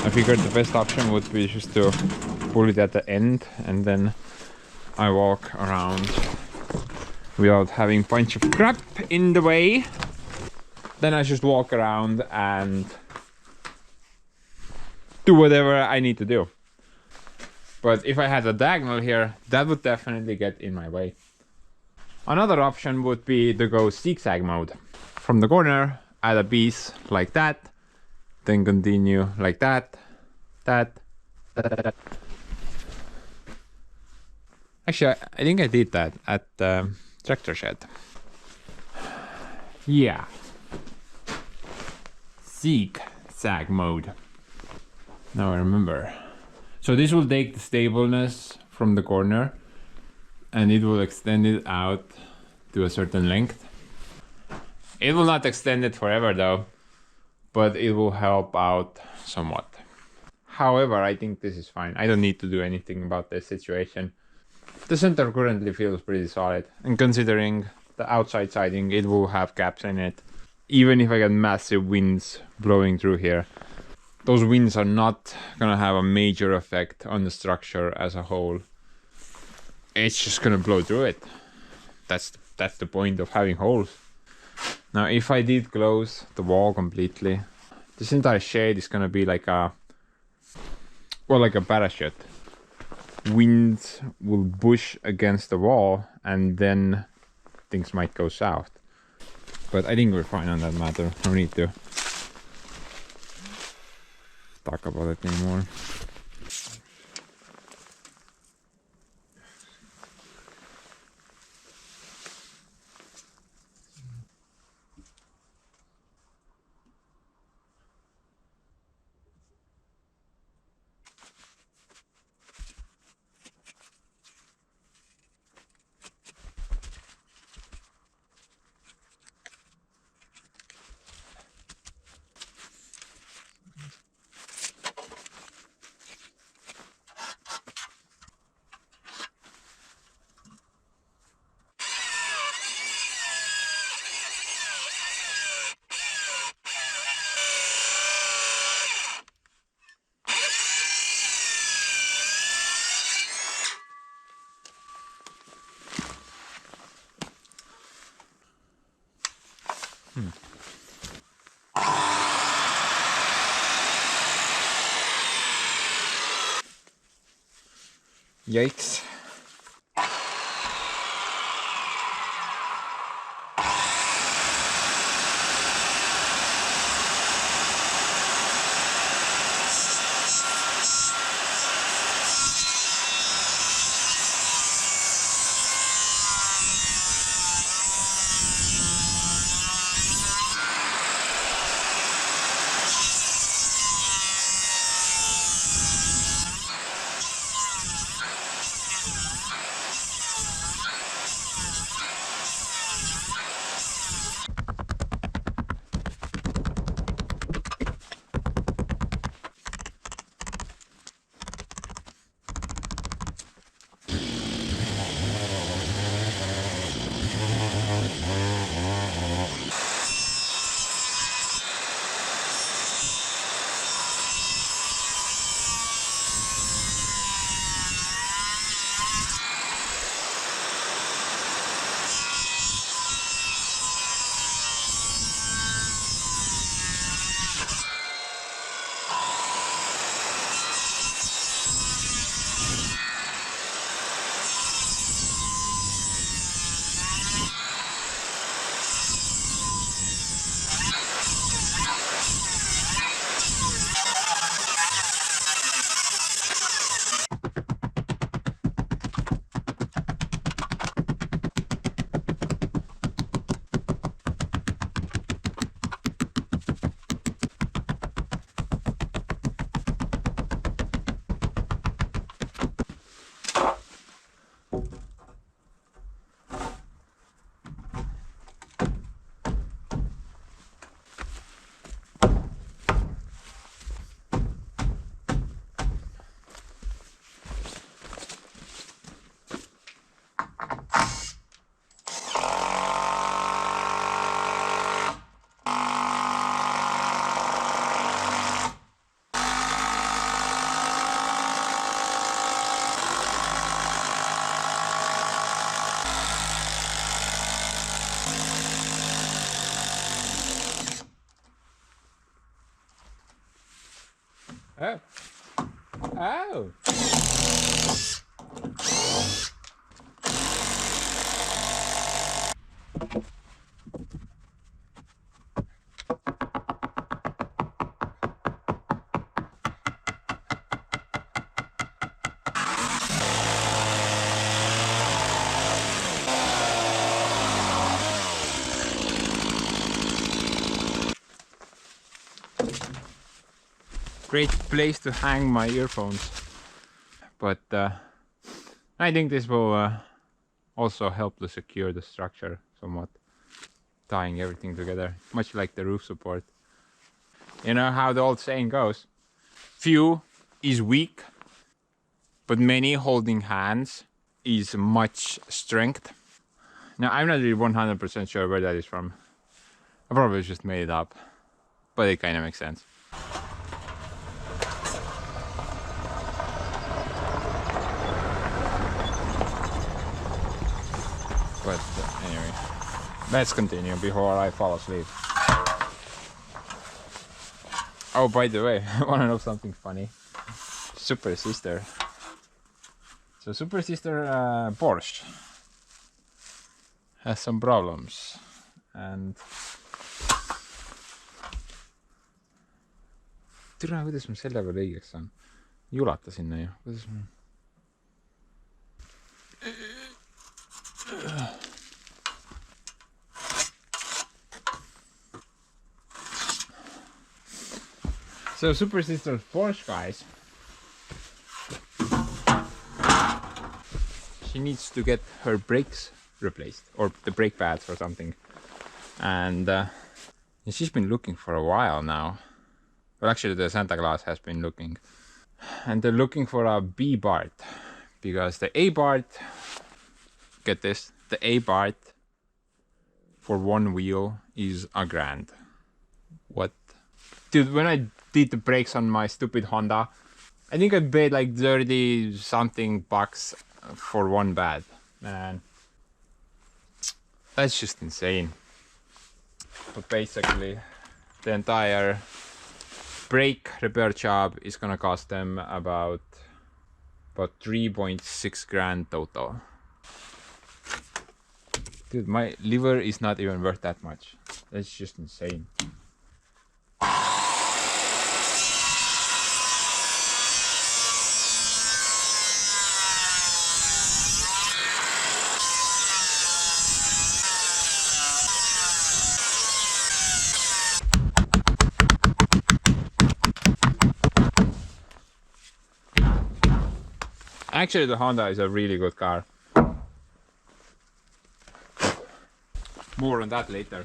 I figured the best option would be just to pull it at the end, and then I walk around without having a bunch of crap in the way. Then I just walk around and do whatever I need to do. But if I had a diagonal here, that would definitely get in my way. Another option would be to go zigzag mode. From the corner, add a piece like that, then continue like that. Actually, I think I did that at the tractor shed. Yeah. Zigzag mode. Now I remember. So this will take the stableness from the corner and it will extend it out to a certain length. It will not extend it forever though, but it will help out somewhat. However, I think this is fine. I don't need to do anything about this situation. The center currently feels pretty solid, and considering the outside siding, it will have gaps in it. Even if I get massive winds blowing through here, those winds are not gonna have a major effect on the structure as a whole. It's just gonna blow through it. That's the point of having holes. Now, if I did close the wall completely, this entire shed is gonna be like a parachute. Winds will push against the wall and then things might go south. But I think we're fine on that matter. No need to talk about it anymore. Yikes. great place to hang my earphones. But I think this will also help to secure the structure somewhat, tying everything together, much like the roof support. You know how the old saying goes, few is weak, but many holding hands is much strength. Now, I'm not really 100% sure where that is from. I probably just made it up, but it kind of makes sense. But anyway, let's continue before I fall asleep. Oh, by the way, I want to know something funny. Super Sister. So Super Sister Borscht has some problems, and tere, kuidas ma selle peale õigeks saan? Julata sinna ju, kuidas ma... So Super Sister Borscht, guys, she needs to get her brakes replaced, or the brake pads or something, and she's been looking for a while now. Well, actually the Santa Claus has been looking, and they're looking for a B part, because the A part, get this, the A part for one wheel is $1,000. What? Dude, when I did the brakes on my stupid Honda, I think I paid like 30 something bucks for one pad. Man, that's just insane. But basically the entire brake repair job is gonna cost them about 3.6 grand total. Dude, my liver is not even worth that much. That's just insane. Actually, the Honda is a really good car. More on that later.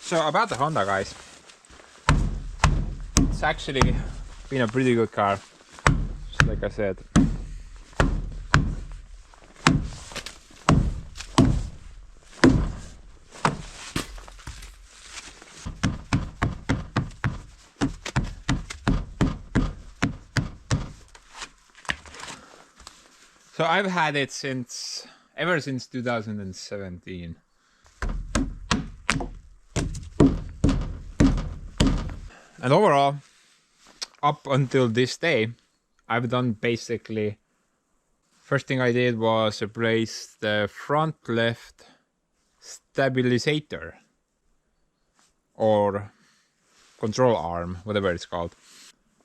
So about the Honda, guys, it's actually been a pretty good car, just like I said. So I've had it ever since 2017. And overall, up until this day, I've done basically, first thing I did was replace the front left stabilizer or control arm, whatever it's called.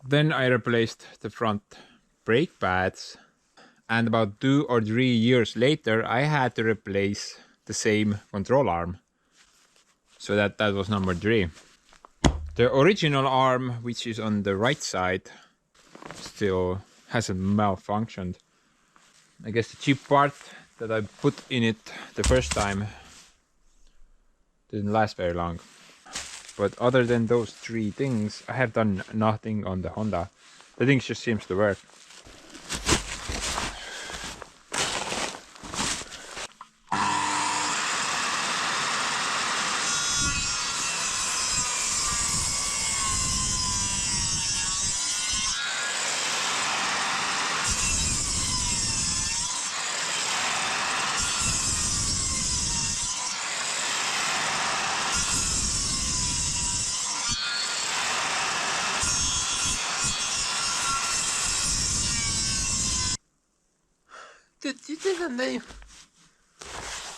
Then I replaced the front brake pads, and about 2 or 3 years later I had to replace the same control arm. So that was number 3. The original arm, which is on the right side, still hasn't malfunctioned. I guess the cheap part that I put in it the first time didn't last very long. But other than those three things, I have done nothing on the Honda. The thing just seems to work.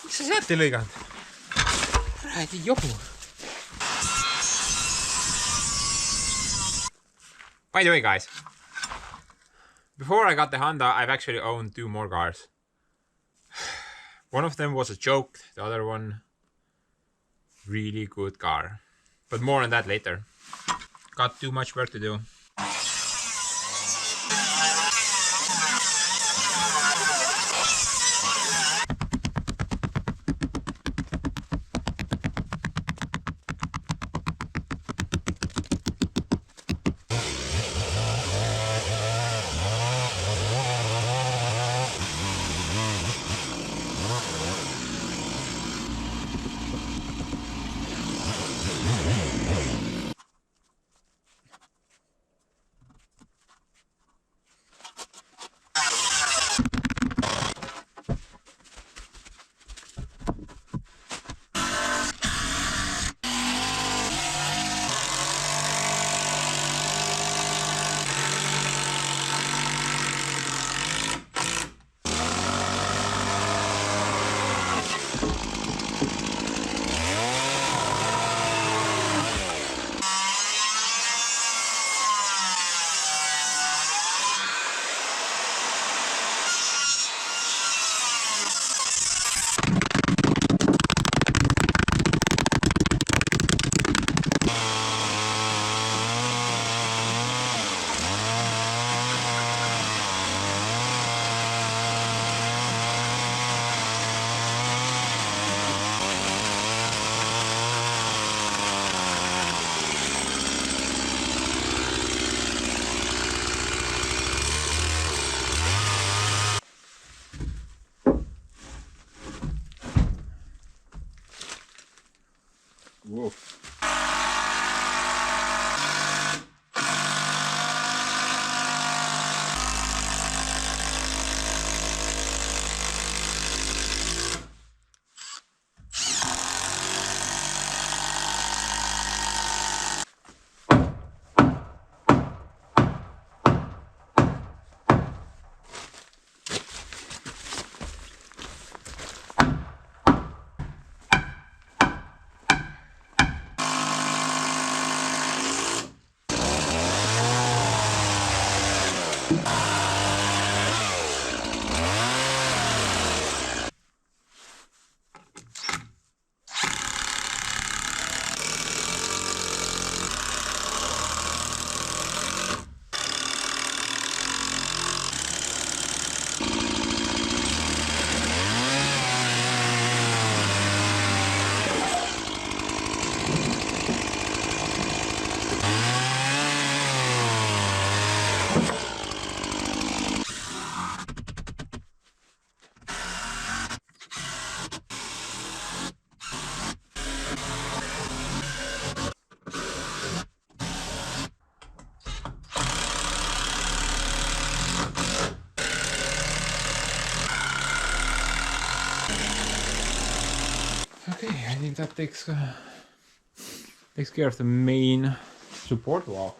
Miks sa sealt ei lõiganud? Räägi jobu. By the way, guys, before I got the Honda, I've actually owned 2 more cars. One of them was a joke, the other one really good car. But more on that later. Got too much work to do. Whoa. Okay, I think that takes care of the main support wall.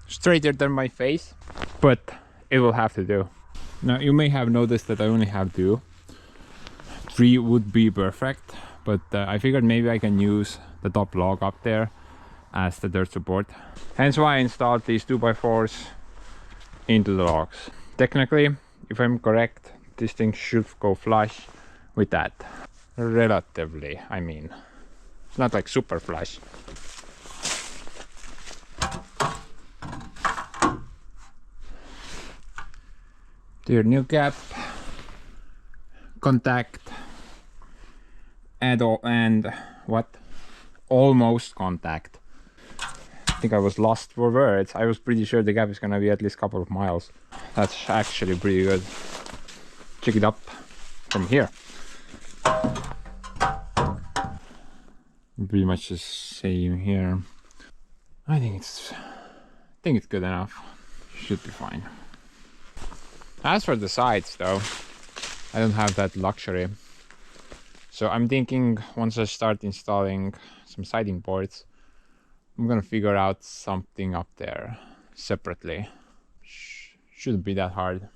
Straighter than my face, but it will have to do. Now you may have noticed that I only have 2. 3 would be perfect, but I figured maybe I can use the top log up there as the dirt support. Hence why I installed these 2x4s into the logs. Technically, if I'm correct, this thing should go flush with that. Relatively, I mean. It's not like super flush. Steer new gap, contact, and what? Almost contact. I think I was lost for words. I was pretty sure the gap is gonna be at least a couple of miles. That's actually pretty good. Check it up from here. Pretty much the same here. I think it's good enough. Should be fine. As for the sides though, I don't have that luxury. So I'm thinking once I start installing some siding boards, I'm gonna figure out something up there separately. Shouldn't be that hard.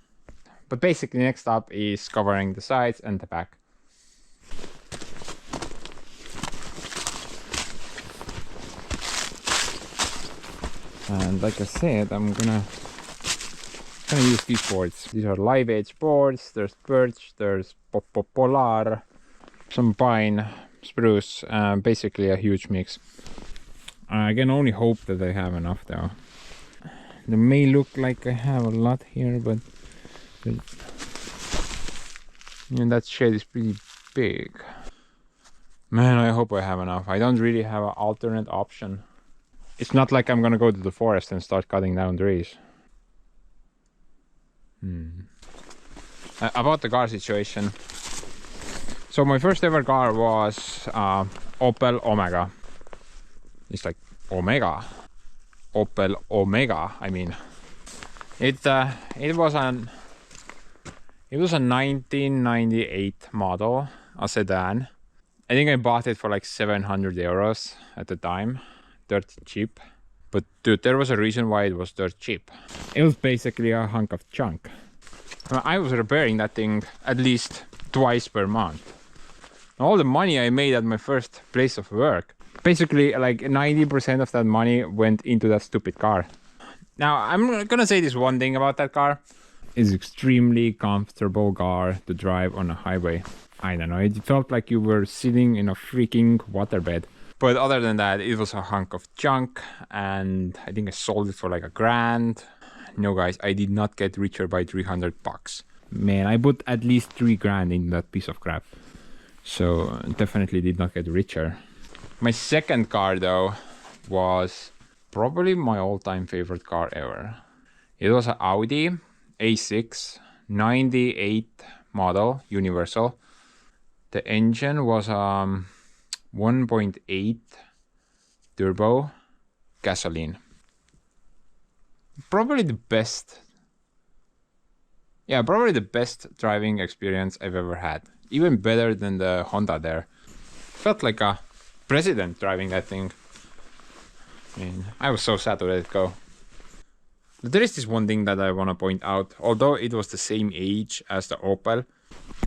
But basically next up is covering the sides and the back. And like I said, I'm gonna use these boards. These are live edge boards. There's birch, there's polar, some pine, spruce, basically a huge mix. I can only hope that I have enough though. It may look like I have a lot here, but that shed is pretty big. Man, I hope I have enough. I don't really have an alternate option. It's not like I'm gonna go to the forest and start cutting down trees. About the car situation. So my first ever car was Opel Omega. It's like Omega. Opel Omega, I mean. It was a 1998 model, a sedan. I think I bought it for like 700 euros at the time. Dirt cheap. But dude, there was a reason why it was dirt cheap. It was basically a hunk of junk. I was repairing that thing at least twice per month. All the money I made at my first place of work, basically like 90% of that money went into that stupid car. Now I'm gonna say this one thing about that car. It's extremely comfortable car to drive on a highway. I don't know, it felt like you were sitting in a freaking waterbed. But other than that, it was a hunk of junk, and I think I sold it for like $1,000. No guys, I did not get richer by 300 bucks. Man, I put at least 3 grand in that piece of crap. So definitely did not get richer. My second car though was probably my all-time favorite car ever. It was an Audi A6 98 model universal. The engine was 1.8 turbo gasoline. Probably the best driving experience I've ever had. Even better than the Honda there. Felt like a president driving that thing. I mean, I was so sad to let it go. But there is this one thing that I want to point out. Although it was the same age as the Opel,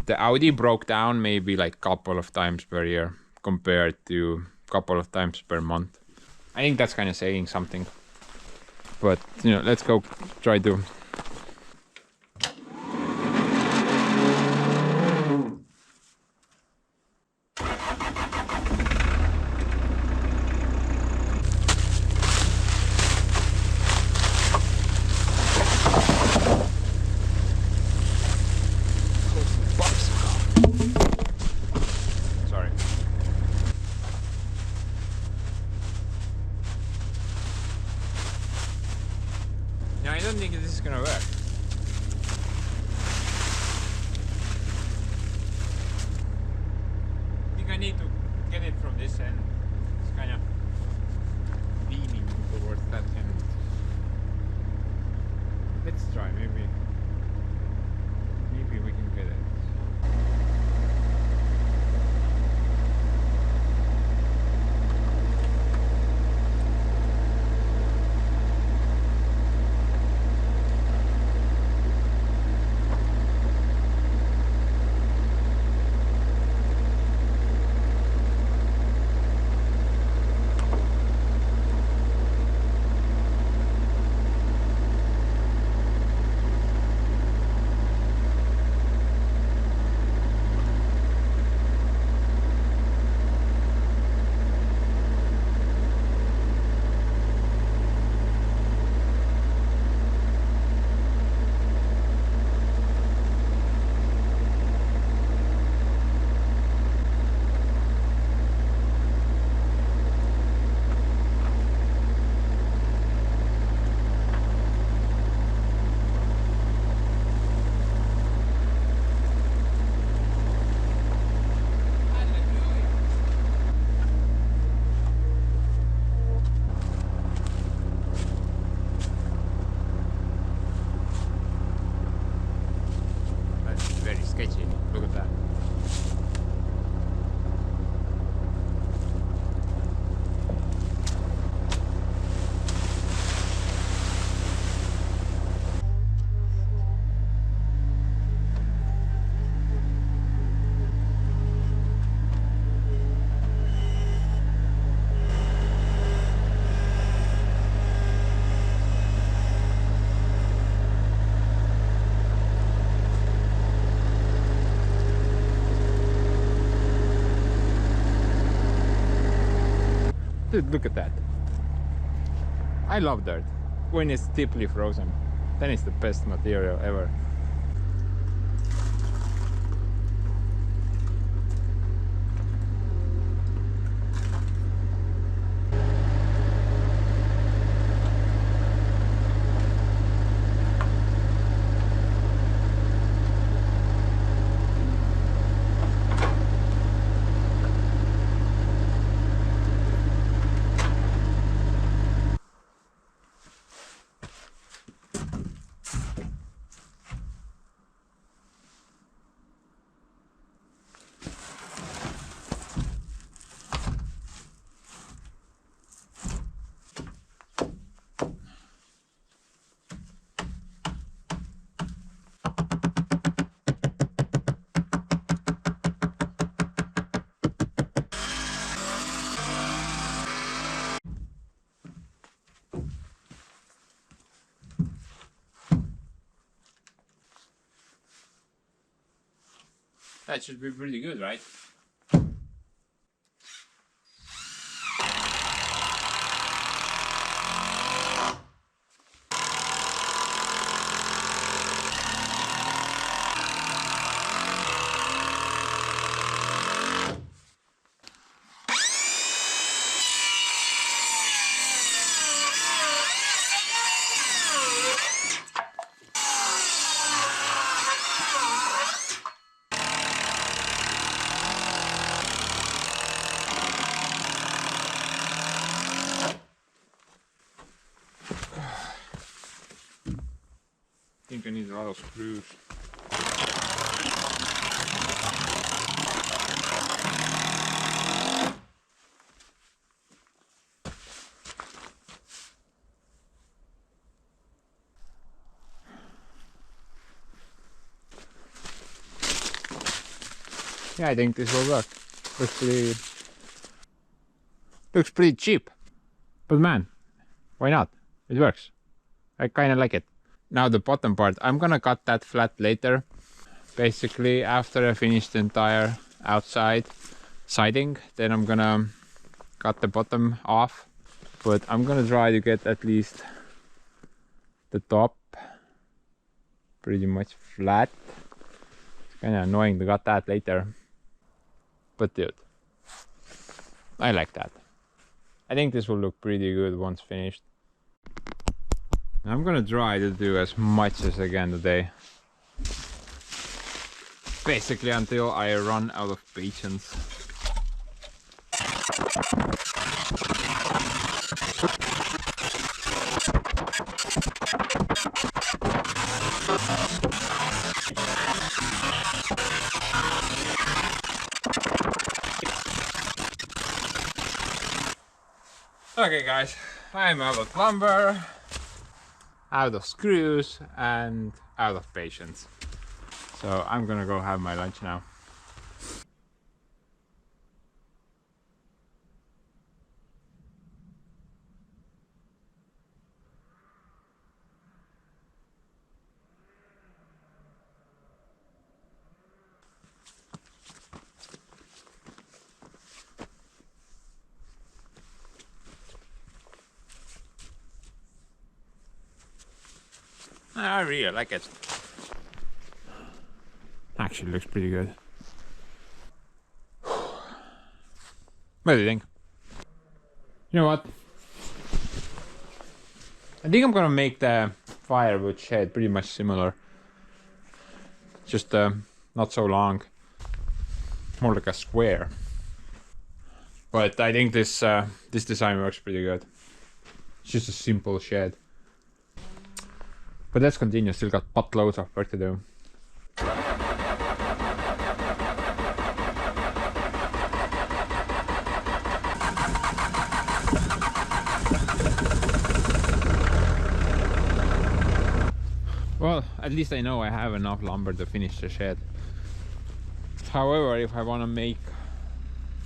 the Audi broke down maybe like couple of times per year compared to couple of times per month. I think that's kind of saying something. But, you know, let's go try to... Sorry. Yeah, I don't think this is gonna work. I think I need to get it from this end. It's kind of leaning towards that end. Let's try, maybe we can get it. Dude, look at that. I love dirt. When it's deeply frozen, then it's the best material ever. That should be pretty good, right? I think I need a lot of screws. Yeah, I think this will work. Looks pretty cheap. But man, why not? It works. I kinda like it. Now the bottom part, I'm gonna cut that flat later. Basically, after I finish the entire outside siding, then I'm gonna cut the bottom off. But I'm gonna try to get at least the top pretty much flat. It's kinda annoying to cut that later. But dude, I like that. I think this will look pretty good once finished. I'm gonna try to do as much as I can today. Basically until I run out of patience. Okay guys, I'm out of lumber, out of screws and out of patience. So I'm gonna go have my lunch now. I really like it. Actually looks pretty good. What do you think? You know what? I think I'm gonna make the firewood shed pretty much similar. Just not so long. More like a square. But I think this this design works pretty good. It's just a simple shed. But let's continue, still got buttloads of work to do. Well, at least I know I have enough lumber to finish the shed. However, if I want to make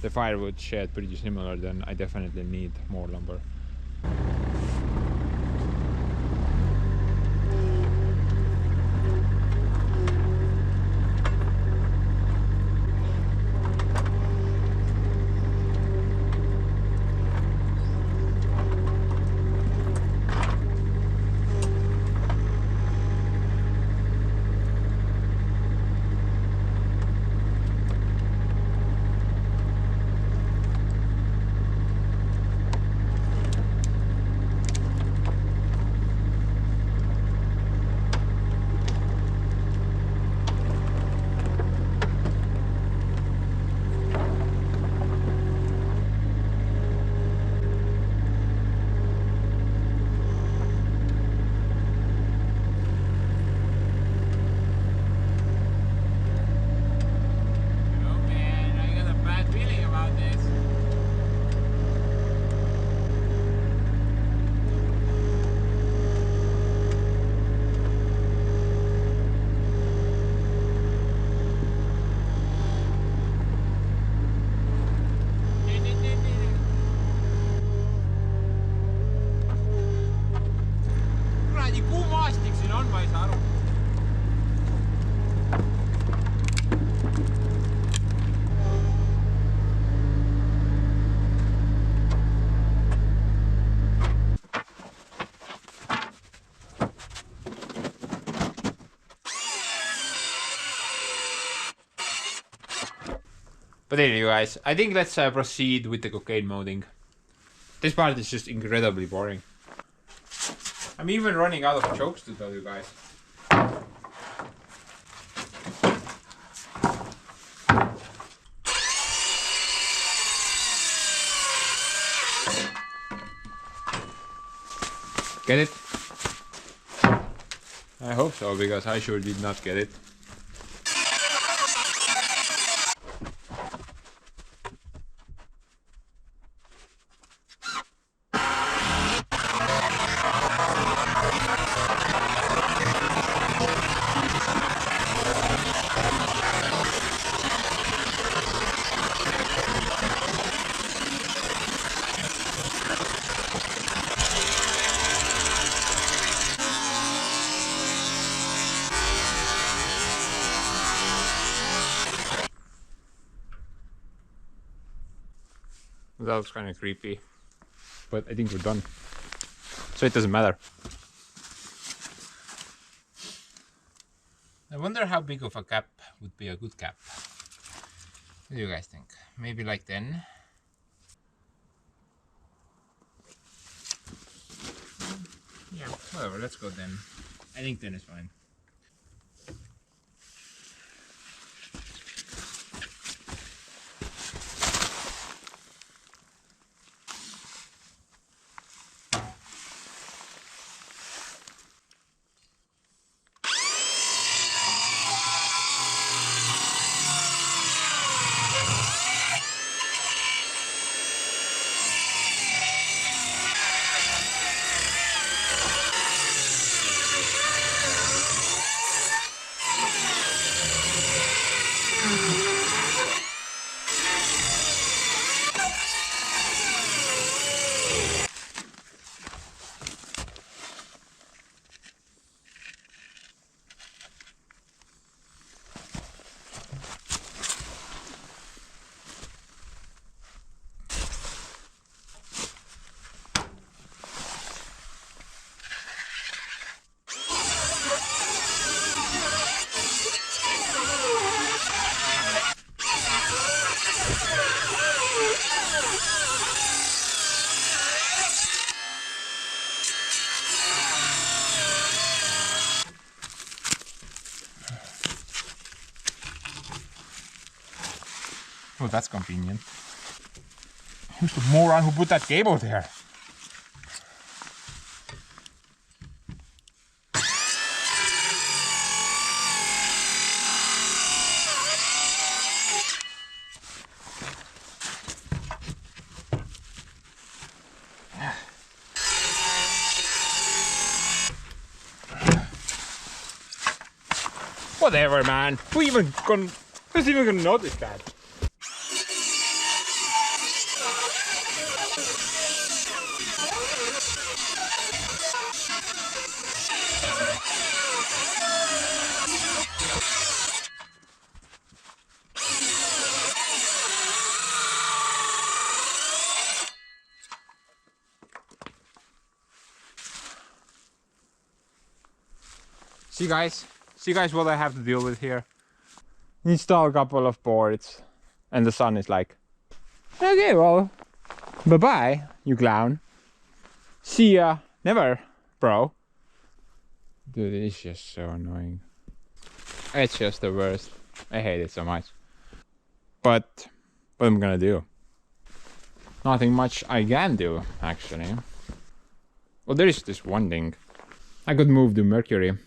the firewood shed pretty similar, then I definitely need more lumber. But anyway, guys, I think let's proceed with the cocaine molding. This part is just incredibly boring. I'm even running out of jokes to tell you guys. Get it? I hope so, because I sure did not get it. That looks kind of creepy. But I think we're done. So it doesn't matter. I wonder how big of a cap would be a good cap. What do you guys think? Maybe like 10? Yeah, whatever, let's go 10. I think 10 is fine. Oh, that's convenient. Who's the moron who put that cable there? Whatever, man. Who's even gonna notice that? See guys what I have to deal with here. Install a couple of boards and the sun is like, okay, well, bye-bye, you clown. See ya, never, bro. Dude, it's just so annoying. It's just the worst. I hate it so much. But what am I gonna do? Nothing much I can do, actually. Well, there is this one thing. I could move to Mercury.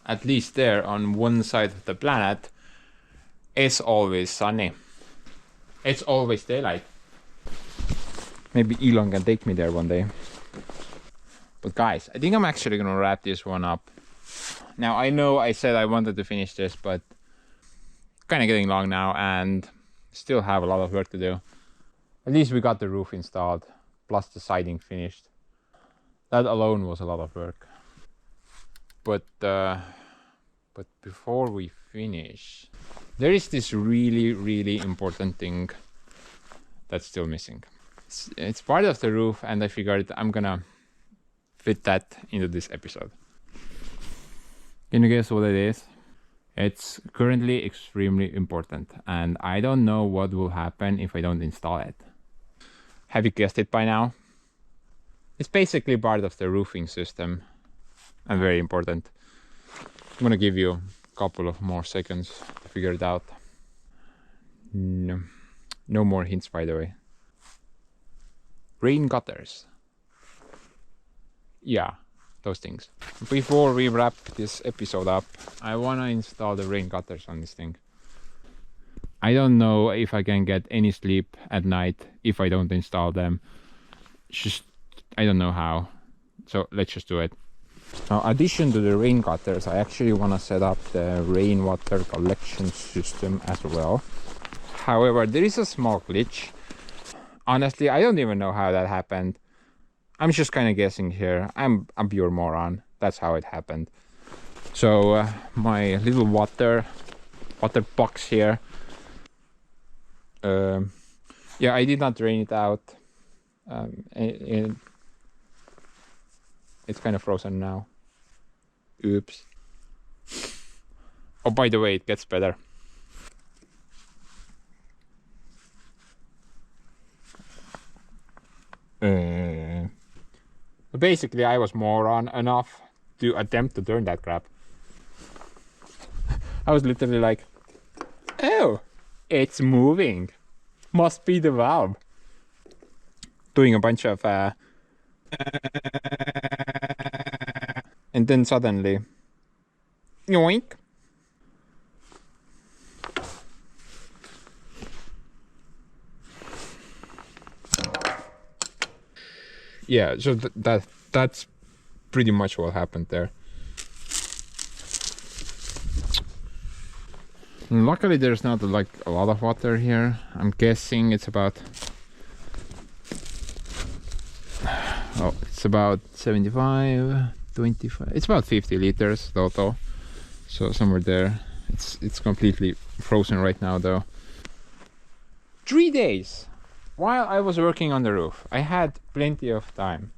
At least there, on one side of the planet, it's always sunny. It's always daylight. Maybe Elon can take me there one day. But guys, I think I'm actually gonna wrap this one up. Now, I know I said I wanted to finish this, but kind of getting long now and still have a lot of work to do. At least we got the roof installed, plus the siding finished. That alone was a lot of work. But before we finish, there is this really important thing that's still missing. It's part of the roof, and I figured I'm gonna fit that into this episode. Can you guess what it is? It's currently extremely important, and I don't know what will happen if I don't install it. Have you guessed it by now? It's basically part of the roofing system and very important. I'm gonna give you a couple of more seconds to figure it out. No more hints, by the way. Rain gutters. Yeah, those things. Before we wrap this episode up, I wanna install the rain gutters on this thing. I don't know if I can get any sleep at night if I don't install them. Just, I don't know how. So let's just do it. Now, in addition to the rain gutters, I actually want to set up the rainwater collection system as well. However, there is a small glitch. Honestly, I don't even know how that happened. I'm just kind of guessing here. I'm a pure moron. That's how it happened. So my little water box here. Yeah, I did not drain it out. It's kind of frozen now. Oops. Oh, by the way, it gets better. Basically, I was moron enough to attempt to turn that crap. I was literally like, oh, it's moving. Must be the valve. Doing a bunch of and then suddenly, yoink. Yeah, so that's pretty much what happened there. And luckily there's not like a lot of water here. I'm guessing it's about it's about 75, 25. It's about 50 liters total. So somewhere there. It's completely frozen right now though. 3 days while I was working on the roof. I had plenty of time.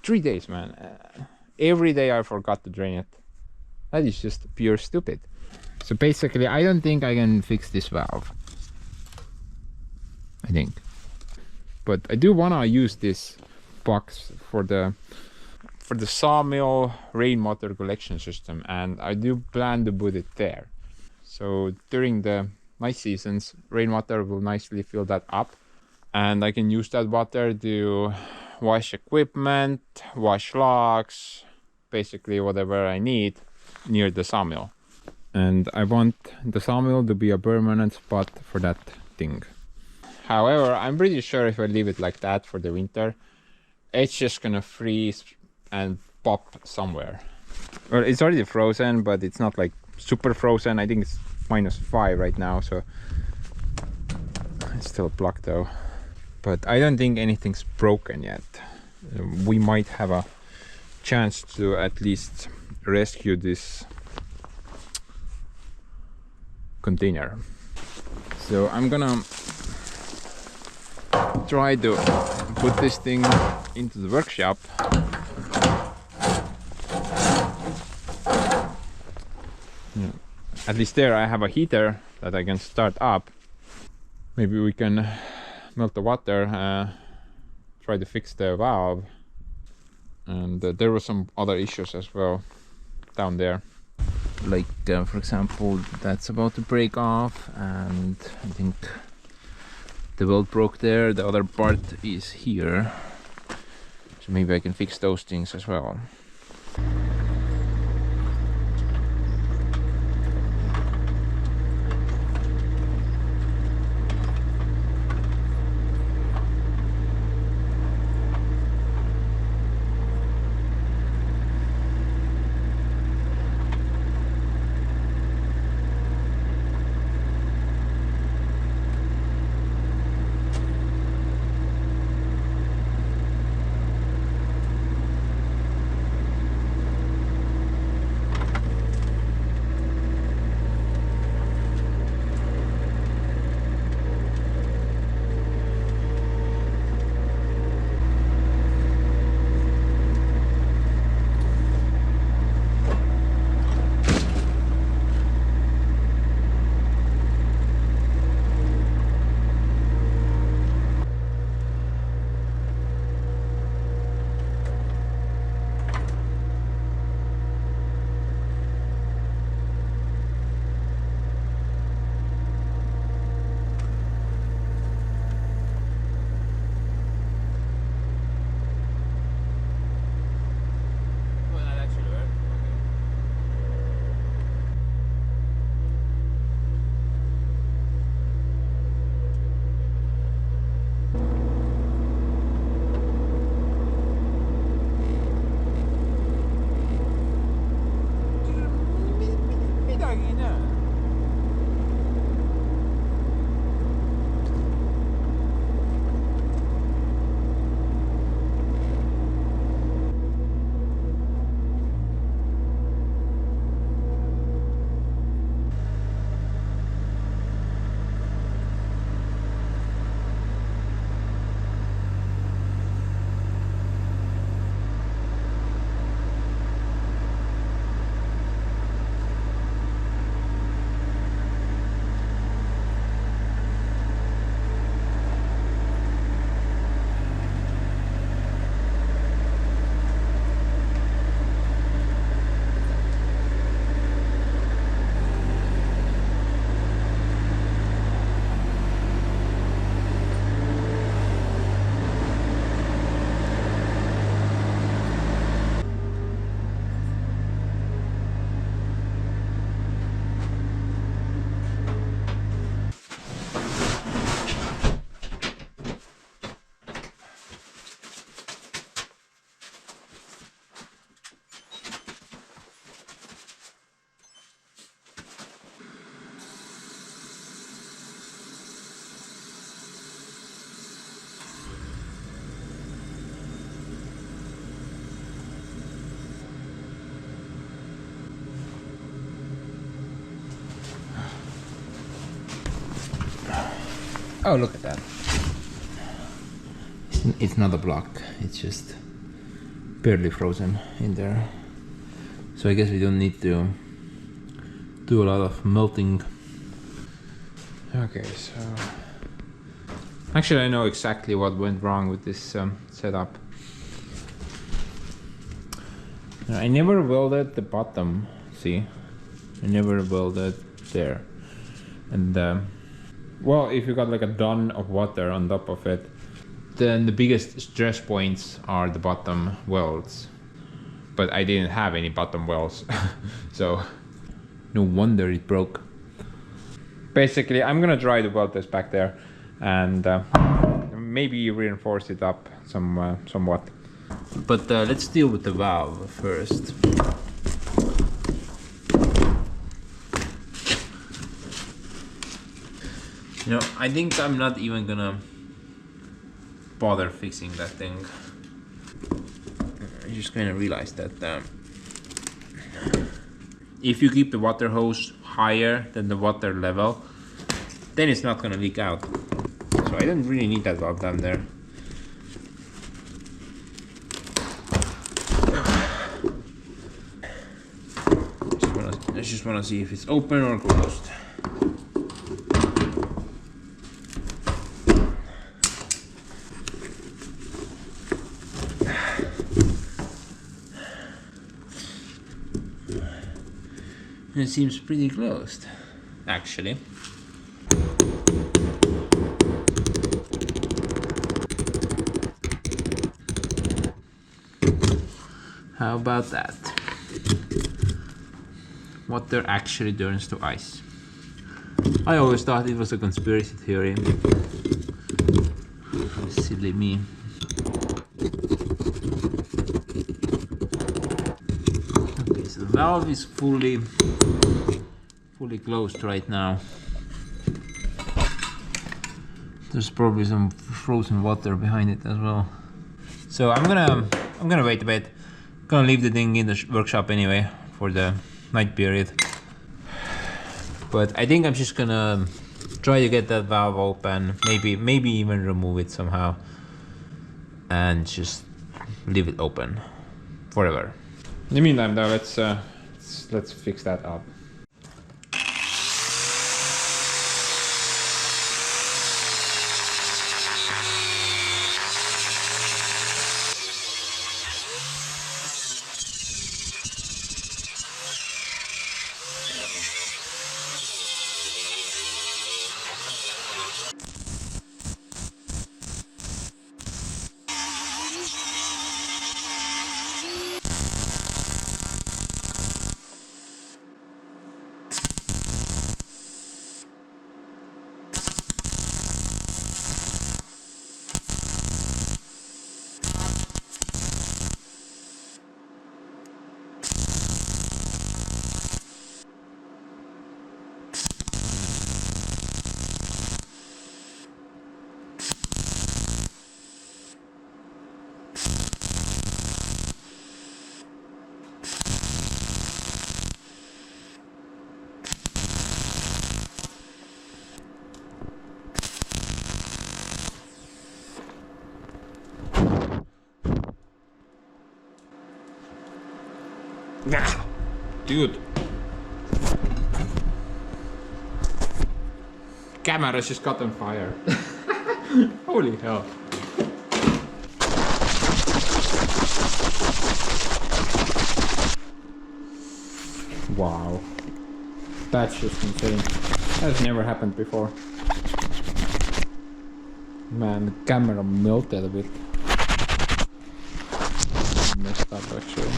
3 days, man. Every day I forgot to drain it. That is just pure stupid. So basically, I don't think I can fix this valve. I think. But I do want to use this box for the Sawmill rainwater collection system, and I do plan to put it there. So during the nice seasons, rainwater will nicely fill that up, and I can use that water to wash equipment, wash logs, basically whatever I need near the sawmill. And I want the sawmill to be a permanent spot for that thing. However, I'm pretty sure if I leave it like that for the winter, it's just gonna freeze and pop somewhere. Well, it's already frozen, but it's not like super frozen. I think it's -5 right now, so it's still blocked though. But I don't think anything's broken yet. We might have a chance to at least rescue this container. So I'm gonna try to put this thing into the workshop. At least there I have a heater that I can start up. Maybe we can melt the water, try to fix the valve. And there were some other issues as well down there. Like for example, that's about to break off, and I think the weld broke there. The other part is here, so maybe I can fix those things as well. Oh, look at that. It's not a block, it's just barely frozen in there. So I guess we don't need to do a lot of melting. Okay, so actually I know exactly what went wrong with this setup. I never welded the bottom, see? I never welded there. And well, if you got like a ton of water on top of it, then the biggest stress points are the bottom welds. But I didn't have any bottom welds, so no wonder it broke. Basically, I'm gonna try to weld this back there and maybe reinforce it up somewhat. But let's deal with the valve first. You know, I think I'm not even gonna bother fixing that thing. I just kind of realized that if you keep the water hose higher than the water level, then it's not gonna leak out. So I don't really need that valve down there. I just wanna see if it's open or closed. It seems pretty closed, actually. How about that? Water actually turns to ice. I always thought it was a conspiracy theory. Silly me. Okay, so the valve is fully closed right now. There's probably some frozen water behind it as well. So I'm gonna wait a bit. Gonna leave the thing in the workshop anyway for the night period. But I think I'm just gonna try to get that valve open, maybe even remove it somehow, and just leave it open forever. In the meantime, though, let's fix that up. Dude. Camera just got on fire. Holy hell. Wow. That's just insane. That's never happened before. Man, the camera melted a bit. Messed up actually.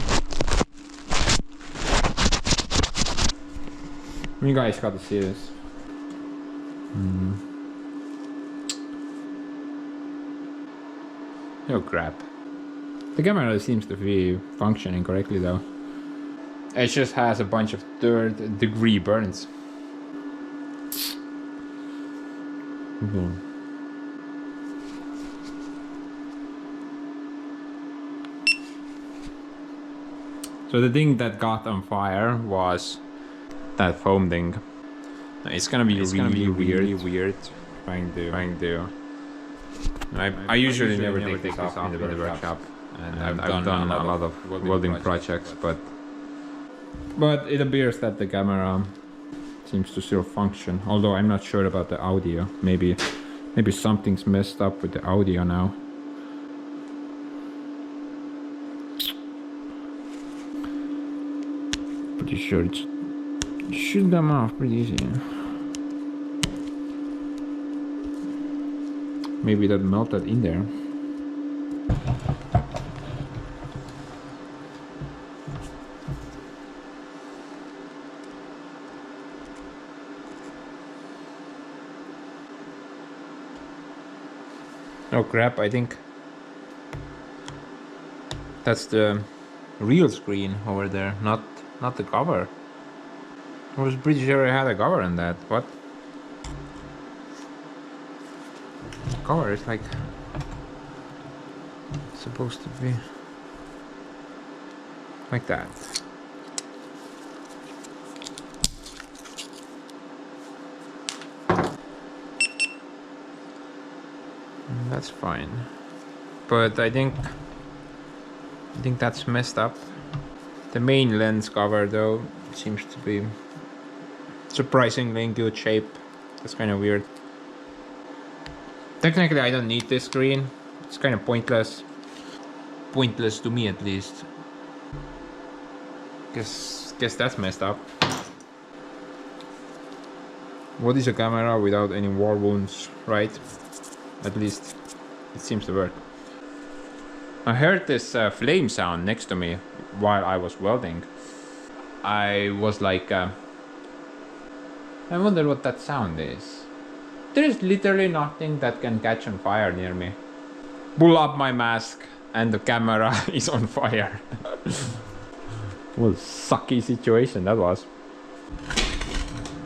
You guys got to see this. Oh crap. The camera seems to be functioning correctly though. It just has a bunch of third-degree burns. So the thing that got on fire was that foam thing. It's gonna be really weird trying to. I usually never take this off in the workshop, and I've done a lot of welding projects, but it appears that the camera seems to still function. Although I'm not sure about the audio. Maybe something's messed up with the audio now. Pretty sure it should come off pretty easy. Maybe that melted in there. Oh crap, I think that's the real screen over there, not the cover. I was pretty sure I had a cover on that. What? The cover is like supposed to be like that. That's fine, but I think that's messed up. The main lens cover though seems to be surprisingly in good shape. That's kind of weird. Technically I don't need this screen. It's kind of pointless to me at least. Guess that's messed up. What is a camera without any war wounds, right? At least it seems to work. I heard this flame sound next to me while I was welding. I was like, I wonder what that sound is. There is literally nothing that can catch on fire near me. Pull up my mask and the camera is on fire. What a sucky situation that was.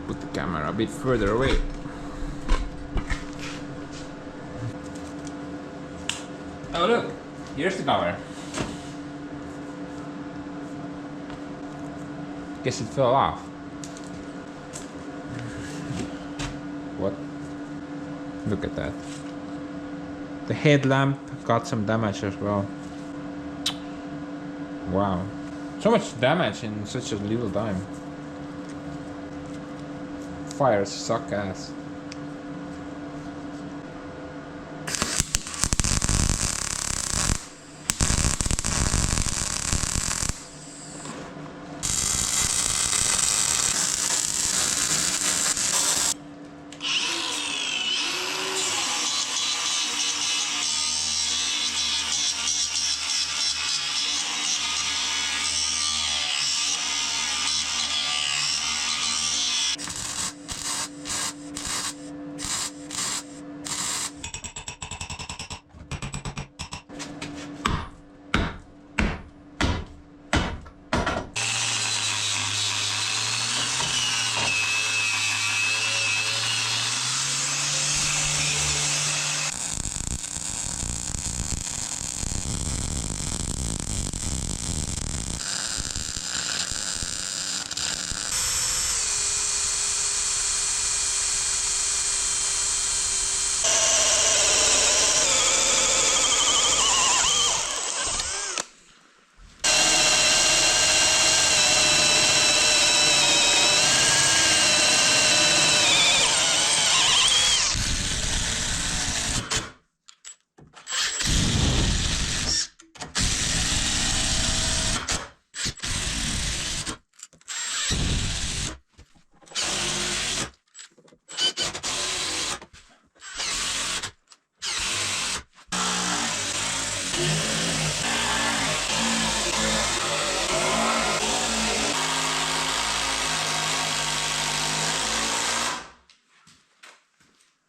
Put the camera a bit further away. Oh look, here's the cover. Guess it fell off. What? Look at that. The headlamp got some damage as well. Wow. So much damage in such a little time. Fires suck ass.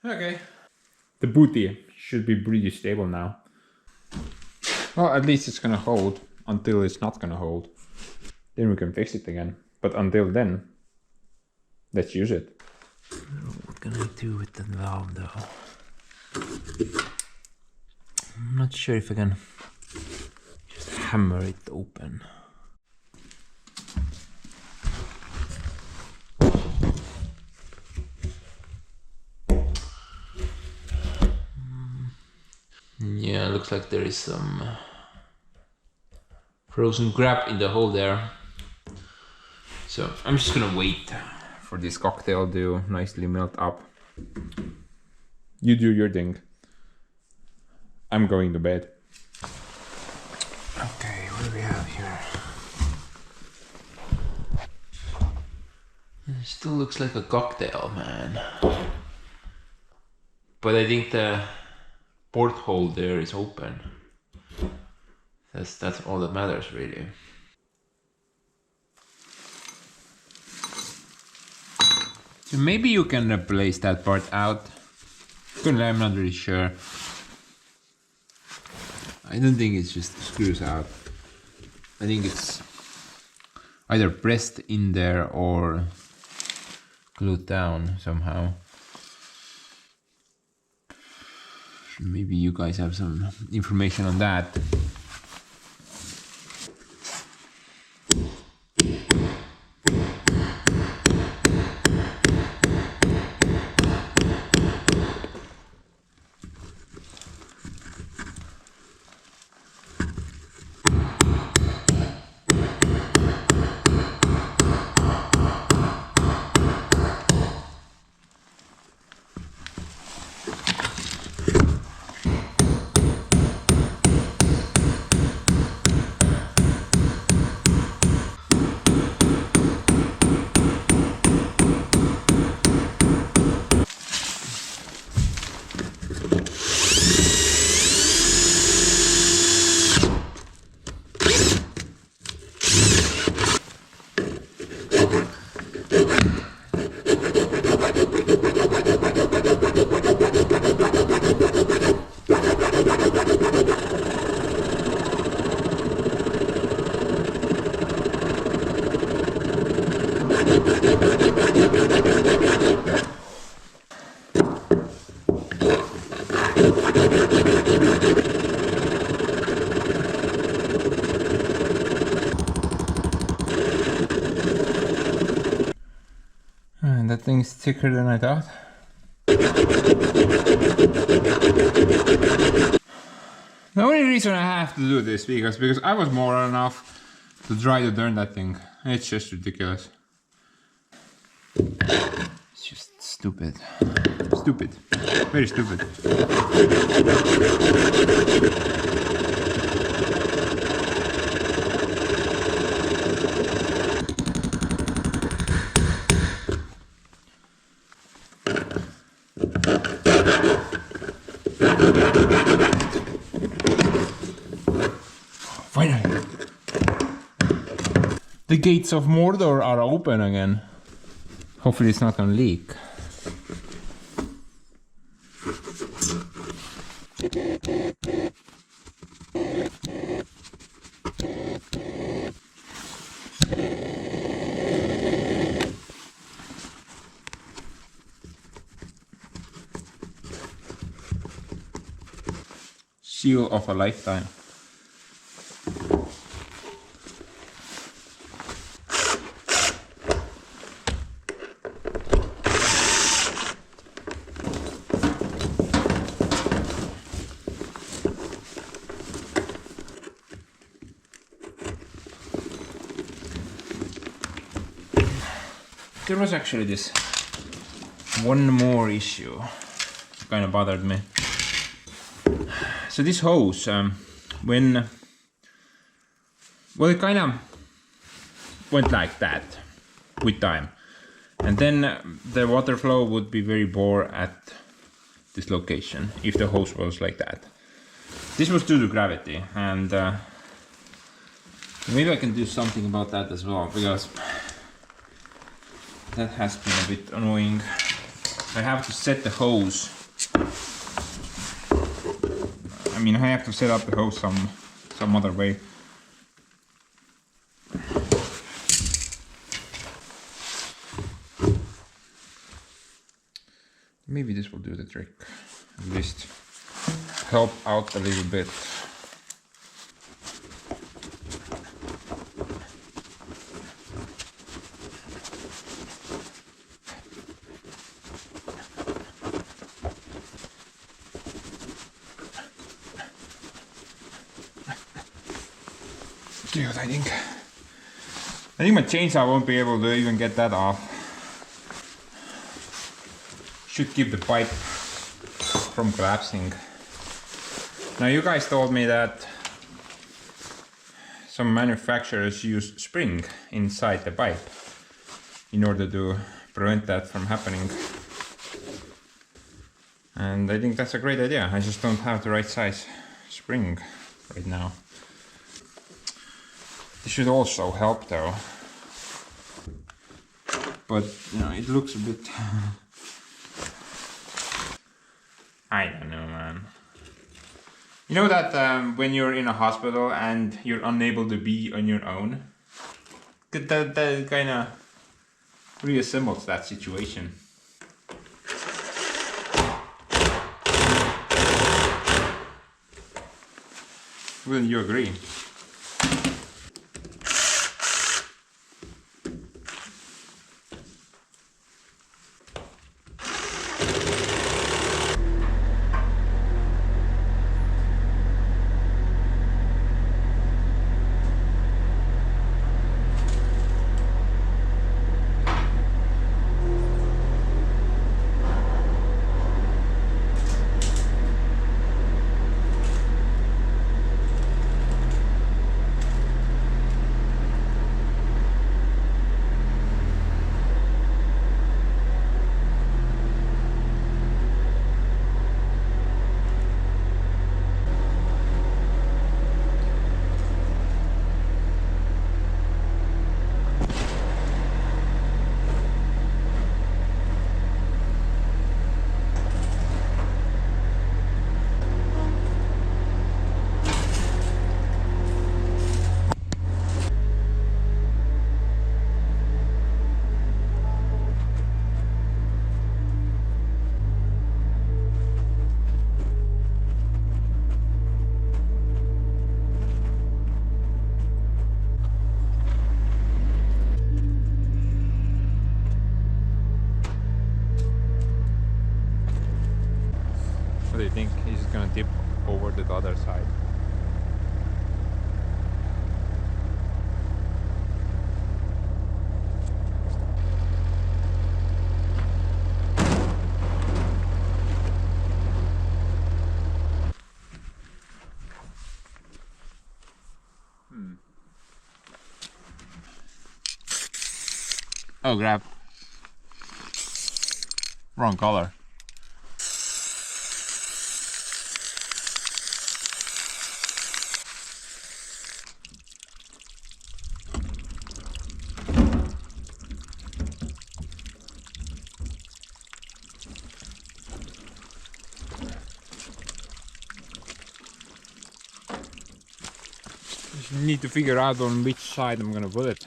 Okay. The booty should be pretty stable now. Well, at least it's gonna hold until it's not gonna hold. Then we can fix it again. But until then, let's use it. What can I do with the valve though? I'm not sure if I can just hammer it open. Yeah, looks like there is some frozen crab in the hole there. So I'm just gonna wait for this cocktail to nicely melt up. You do your thing. I'm going to bed. Okay, what do we have here? It still looks like a cocktail, man. But I think the porthole there is open. That's all that matters, really. So maybe you can replace that part out. I'm not really sure. I don't think it's just screws out. I think it's either pressed in there or glued down somehow. Maybe you guys have some information on that. That thing's thicker than I thought. The only reason I have to do this because I was moral enough to try to turn that thing. It's just ridiculous. It's just stupid. Stupid. Very stupid. Finally! The gates of Mordor are open again. Hopefully it's not gonna leak. Seal of a lifetime. There was actually this one more issue that kind of bothered me. So this hose, when, well, it kind of went like that with time, and then the water flow would be very poor at this location if the hose was like that. This was due to gravity, and maybe I can do something about that as well, because that has been a bit annoying. I have to set the hose. I mean, I have to set up the hose some other way. Maybe this will do the trick. At least help out a little bit. Dude, I think my chainsaw won't be able to even get that off. Should keep the pipe from collapsing. Now you guys told me that some manufacturers use spring inside the pipe in order to prevent that from happening. And I think that's a great idea. I just don't have the right size spring right now. This should also help though. But you know, it looks a bit I don't know, man. You know that when you're in a hospital and you're unable to be on your own? That kind of reassembles that situation. Wouldn't you agree? What do you think? He's just gonna tip over to the other side. Oh, grab. Wrong color. Need to figure out on which side I'm gonna put it.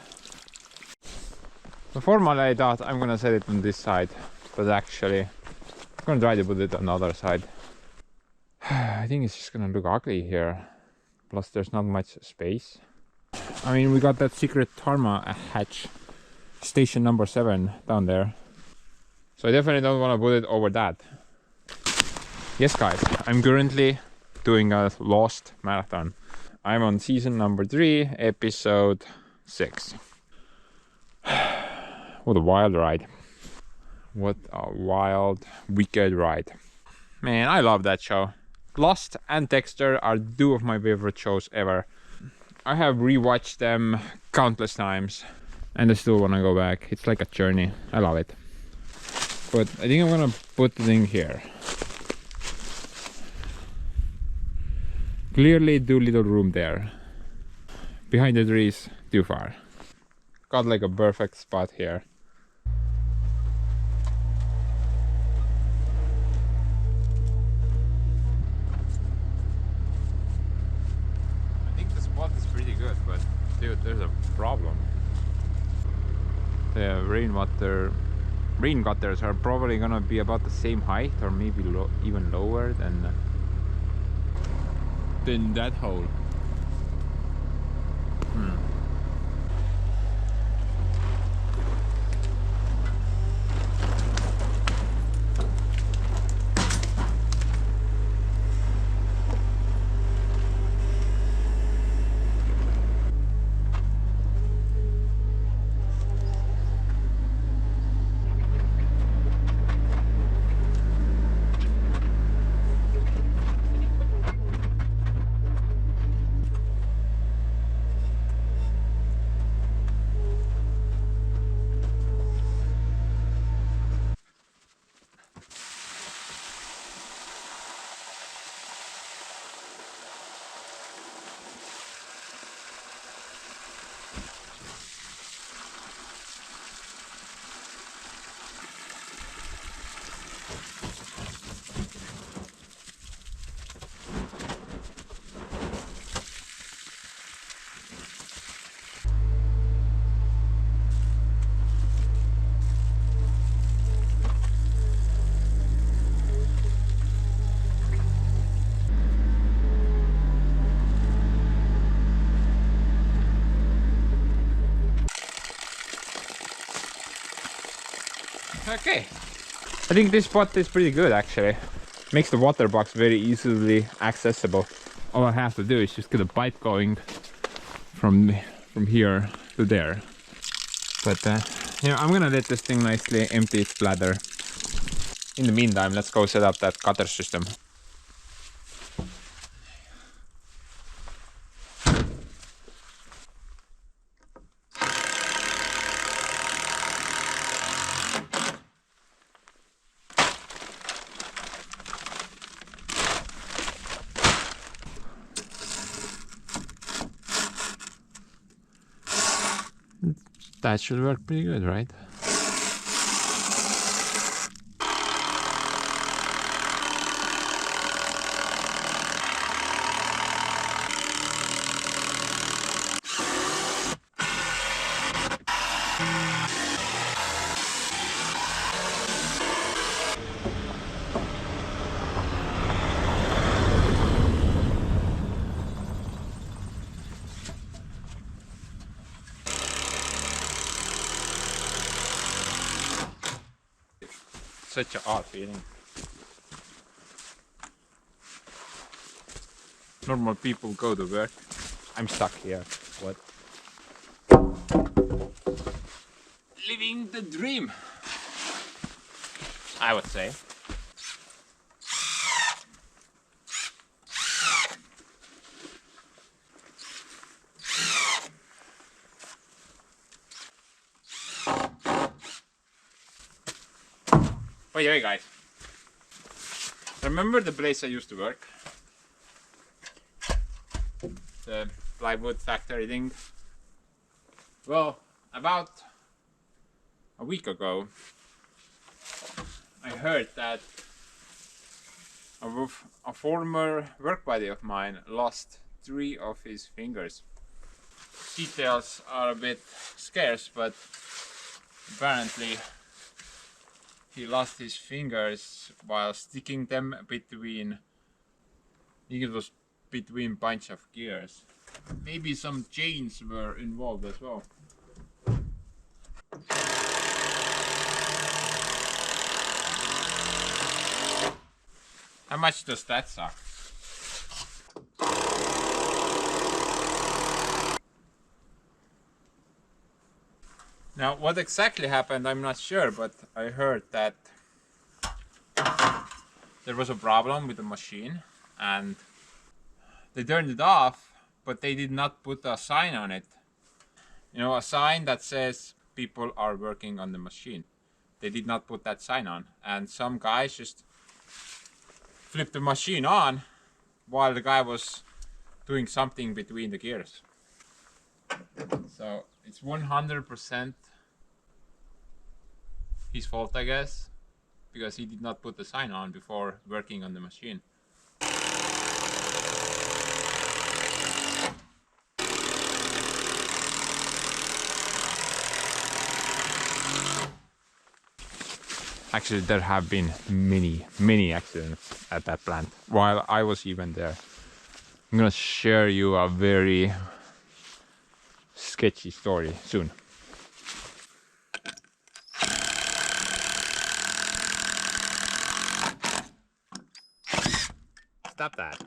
So formally I thought I'm gonna set it on this side, but actually I'm gonna try to put it on the other side. I think it's just gonna look ugly here. Plus there's not much space. I mean, we got that secret Tarma hatch, station number 7 down there. So I definitely don't want to put it over that. Yes guys, I'm currently doing a Lost marathon. I'm on season number 3, episode 6. What a wild ride. What a wild, wicked ride. Man, I love that show. Lost and Dexter are 2 of my favorite shows ever. I have rewatched them countless times and I still want to go back. It's like a journey. I love it. But I think I'm gonna put the thing here. Clearly too little room there. Behind the trees, too far. Got like a perfect spot here. I think the spot is pretty good, but dude, there's a problem. The rain gutters are probably gonna be about the same height or maybe even lower than that hole. Okay. I think this spot is pretty good actually. Makes the water box very easily accessible. All I have to do is just get a pipe going from here to there. But you know, I'm gonna let this thing nicely empty its bladder. In the meantime, let's go set up that gutter system. That should work pretty good, right? Such an odd feeling. Normal people go to work. I'm stuck here. What? Living the dream, I would say. By the way, guys, remember the place I used to work? The plywood factory thing? Well, about a week ago, I heard that a former work buddy of mine lost 3 of his fingers. Details are a bit scarce, but apparently he lost his fingers while sticking them between, I think it was between bunch of gears. Maybe some chains were involved as well. How much does that suck? Now, what exactly happened, I'm not sure, but I heard that there was a problem with the machine and they turned it off, but they did not put a sign on it. You know, a sign that says people are working on the machine. They did not put that sign on, and some guys just flipped the machine on while the guy was doing something between the gears. So it's 100% his fault, I guess, because he did not put the sign on before working on the machine. Actually, there have been many accidents at that plant while I was even there. I'm gonna share you a very sketchy story soon. Stop that.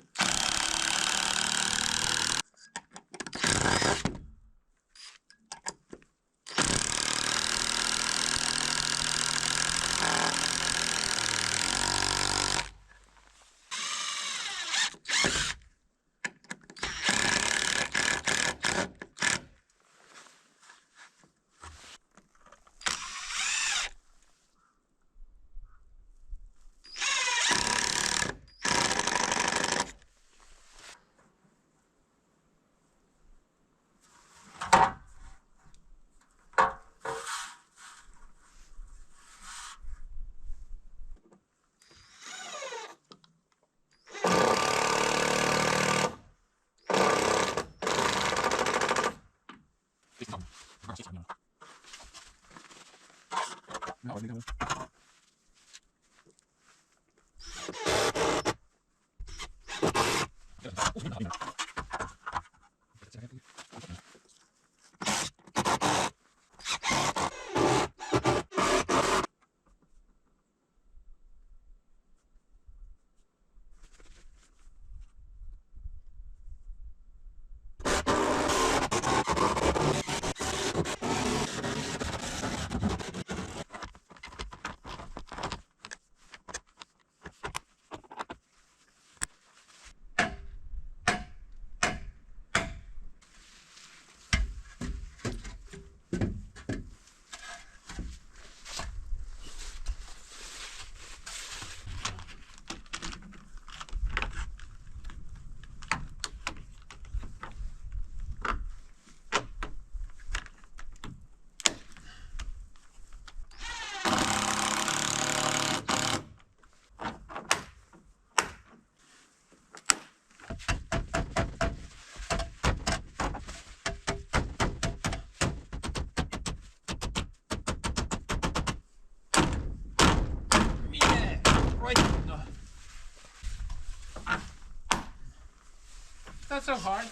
Not so hard.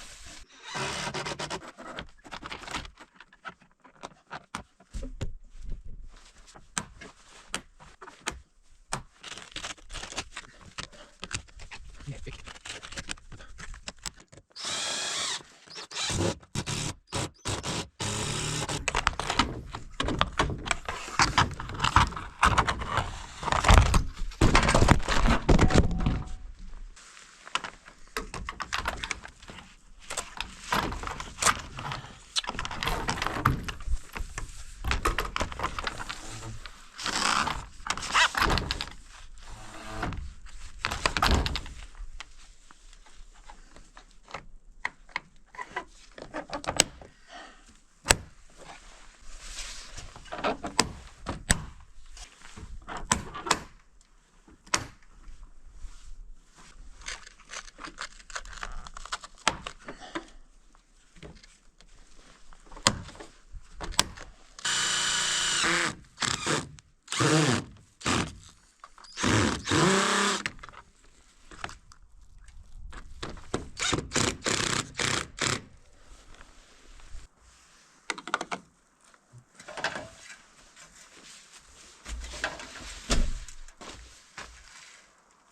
Yeah, pick it.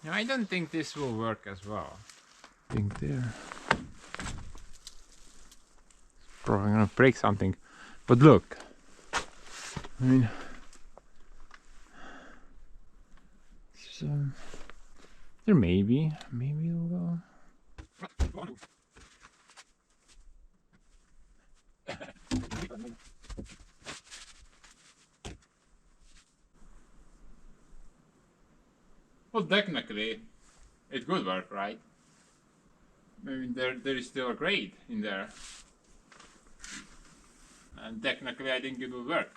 No, I don't think this will work as well. I think there. Probably gonna break something. But look. I mean, so there maybe it'll go. Well, technically, it could work, right? I mean, there is still a grate in there, and technically, I think it will work.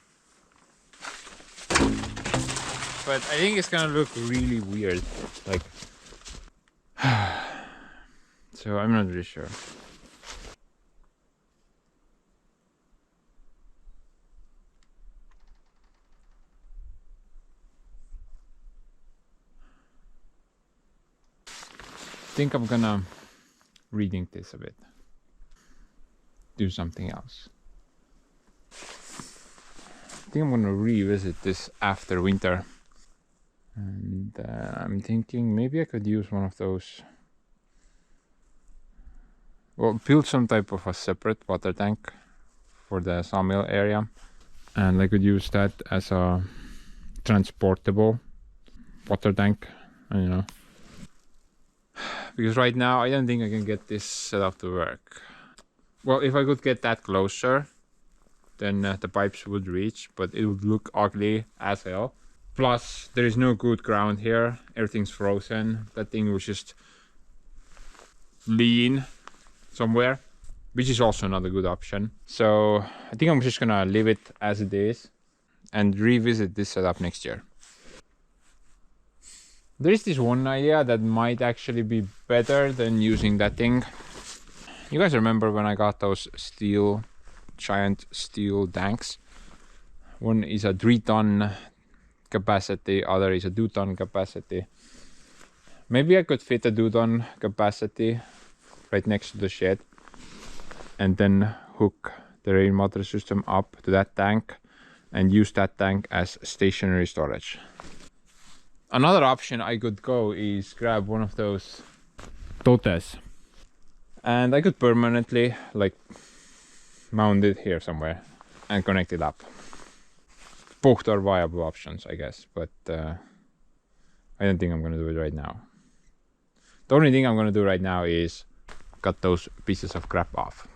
But I think it's gonna look really weird, like. So I'm not really sure. I think I'm gonna rethink this a bit. Do something else. I think I'm gonna revisit this after winter. And I'm thinking maybe I could use one of those. Well, build some type of a separate water tank for the sawmill area. And I could use that as a transportable water tank. You know. Because right now I don't think I can get this set up to work. Well, if I could get that closer, then the pipes would reach, but it would look ugly as hell. Plus, there is no good ground here. Everything's frozen. That thing was just lean somewhere, which is also not a good option. So I think I'm just gonna leave it as it is and revisit this setup next year. There is this one idea that might actually be better than using that thing. You guys remember when I got those giant steel tanks? One is a 3-ton capacity, other is a 2-ton capacity. Maybe I could fit a 2-ton capacity right next to the shed and then hook the rainwater system up to that tank and use that tank as stationary storage. Another option I could go is grab one of those totes and I could permanently like mount it here somewhere and connect it up. Both are viable options, I guess, but I don't think I'm gonna do it right now. The only thing I'm gonna do right now is cut those pieces of crap off.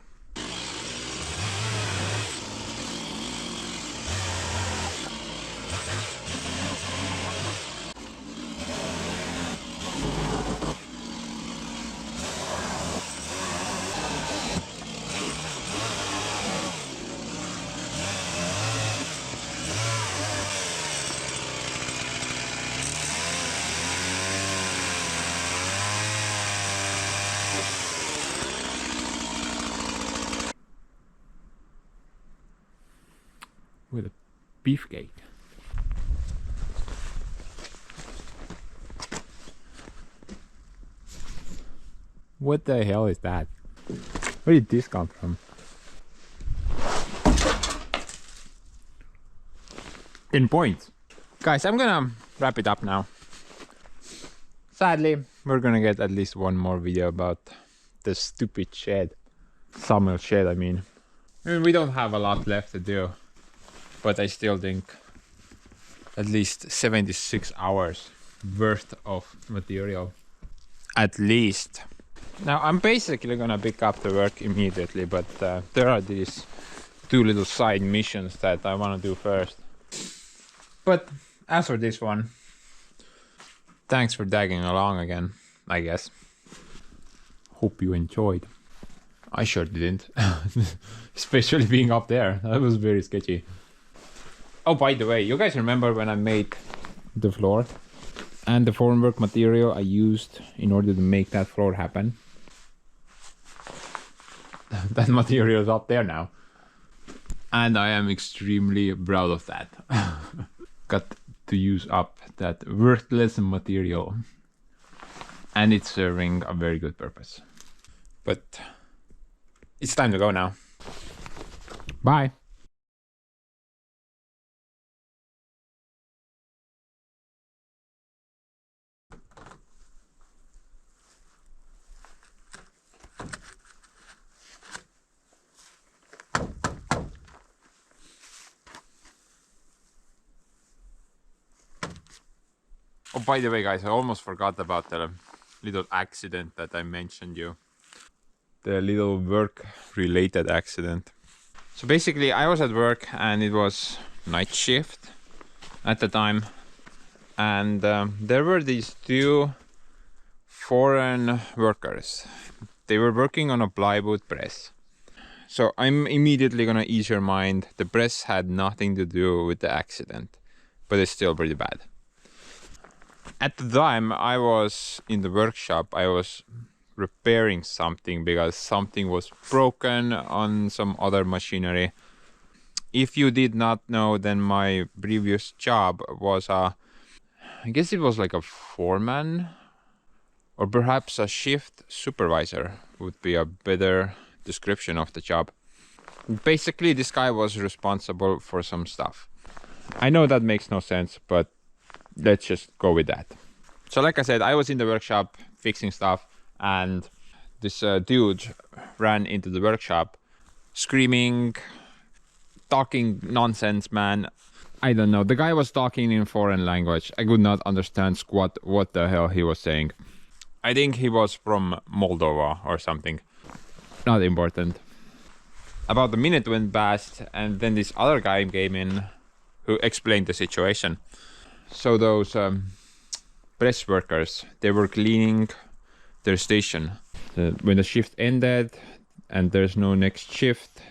With a beefcake. What the hell is that? Where did this come from? 10 points. Guys, I'm gonna wrap it up now. Sadly, we're gonna get at least one more video about the stupid shed. Sawmill shed, I mean. We don't have a lot left to do, but I still think at least 76 hours worth of material. At least. Now I'm basically gonna pick up the work immediately, but there are these 2 little side missions that I wanna do first. But as for this one, thanks for tagging along again, I guess. Hope you enjoyed. I sure didn't. Especially being up there. That was very sketchy. Oh, by the way, you guys remember when I made the floor? And the formwork material I used in order to make that floor happen? That material is up there now. And I am extremely proud of that. Got to use up that worthless material. And it's serving a very good purpose. But it's time to go now. Bye. Oh, by the way, guys, I almost forgot about the little accident that I mentioned you. The little work-related accident. So basically, I was at work and it was night shift at the time. And there were these 2 foreign workers. They were working on a plywood press. So I'm immediately gonna ease your mind. The press had nothing to do with the accident, but it's still pretty bad. At the time I was in the workshop, I was repairing something because something was broken on some other machinery. If you did not know, then my previous job was I guess it was like a foreman or perhaps a shift supervisor would be a better description of the job. Basically, this guy was responsible for some stuff. I know that makes no sense, but let's just go with that. So like I said, I was in the workshop fixing stuff and this dude ran into the workshop screaming, talking nonsense, man. I don't know. The guy was talking in foreign language. I could not understand squat what the hell he was saying. I think he was from Moldova or something. Not important. About a minute went past and then this other guy came in who explained the situation. So those press workers, they were cleaning their station. When the shift ended and there's no next shift,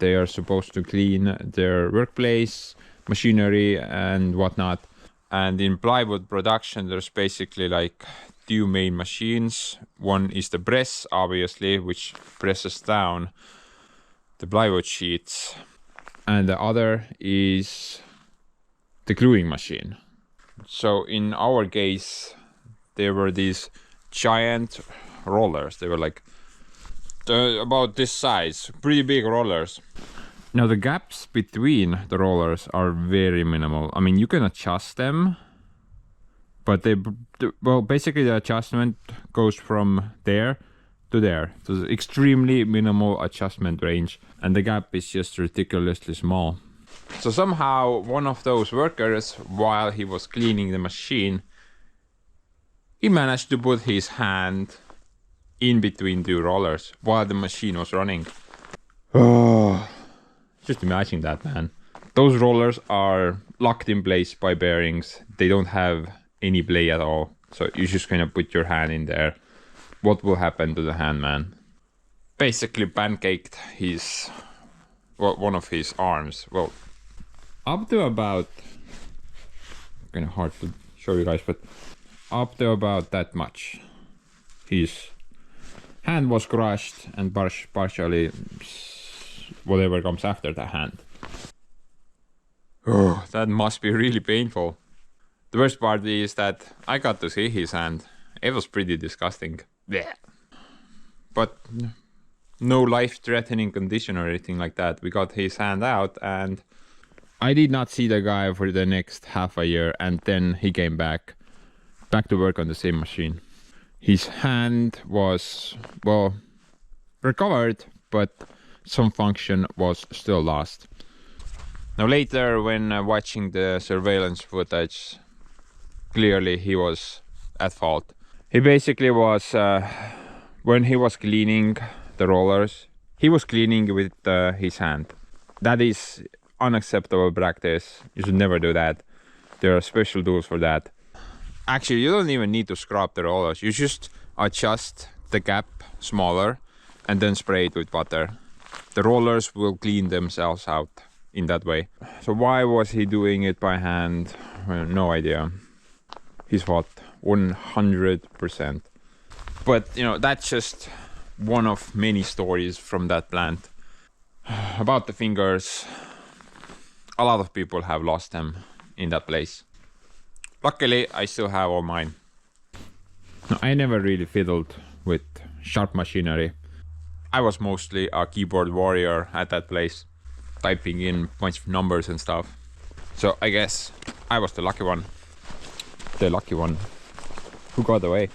they are supposed to clean their workplace, machinery and whatnot. And in plywood production, there's basically like 2 main machines. One is the press, obviously, which presses down the plywood sheets. And the other is the gluing machine. So in our case, there were these giant rollers. They were like about this size, pretty big rollers. Now the gaps between the rollers are very minimal. I mean, you can adjust them, but well, basically the adjustment goes from there to there. So it's extremely minimal adjustment range, and the gap is just ridiculously small. So somehow one of those workers, while he was cleaning the machine, he managed to put his hand in between 2 rollers while the machine was running. Oh, just imagine that, man. Those rollers are locked in place by bearings. They don't have any play at all. So you just kind of put your hand in there. What will happen to the hand, man? Basically pancaked one of his arms. Well, up to about, kind of hard to show you guys, but up to about that much. His hand was crushed and partially whatever comes after the hand. Oh, that must be really painful. The worst part is that I got to see his hand. It was pretty disgusting. Blech. But no life-threatening condition or anything like that. We got his hand out, and I did not see the guy for the next half a year, and then he came back to work on the same machine. His hand was, well, recovered, but some function was still lost. Now later, when watching the surveillance footage, clearly he was at fault. He basically was, when he was cleaning the rollers, he was cleaning with his hand. That is unacceptable practice. You should never do that. There are special tools for that. Actually, you don't even need to scrub the rollers. You just adjust the gap smaller and then spray it with water. The rollers will clean themselves out in that way. So why was he doing it by hand? Well, no idea. His fault, 100%. But you know, that's just one of many stories from that plant. About the fingers, a lot of people have lost them in that place. Luckily, I still have all mine. I never really fiddled with sharp machinery. I was mostly a keyboard warrior at that place, typing in a bunch of numbers and stuff. So I guess I was the lucky one. The lucky one who got away.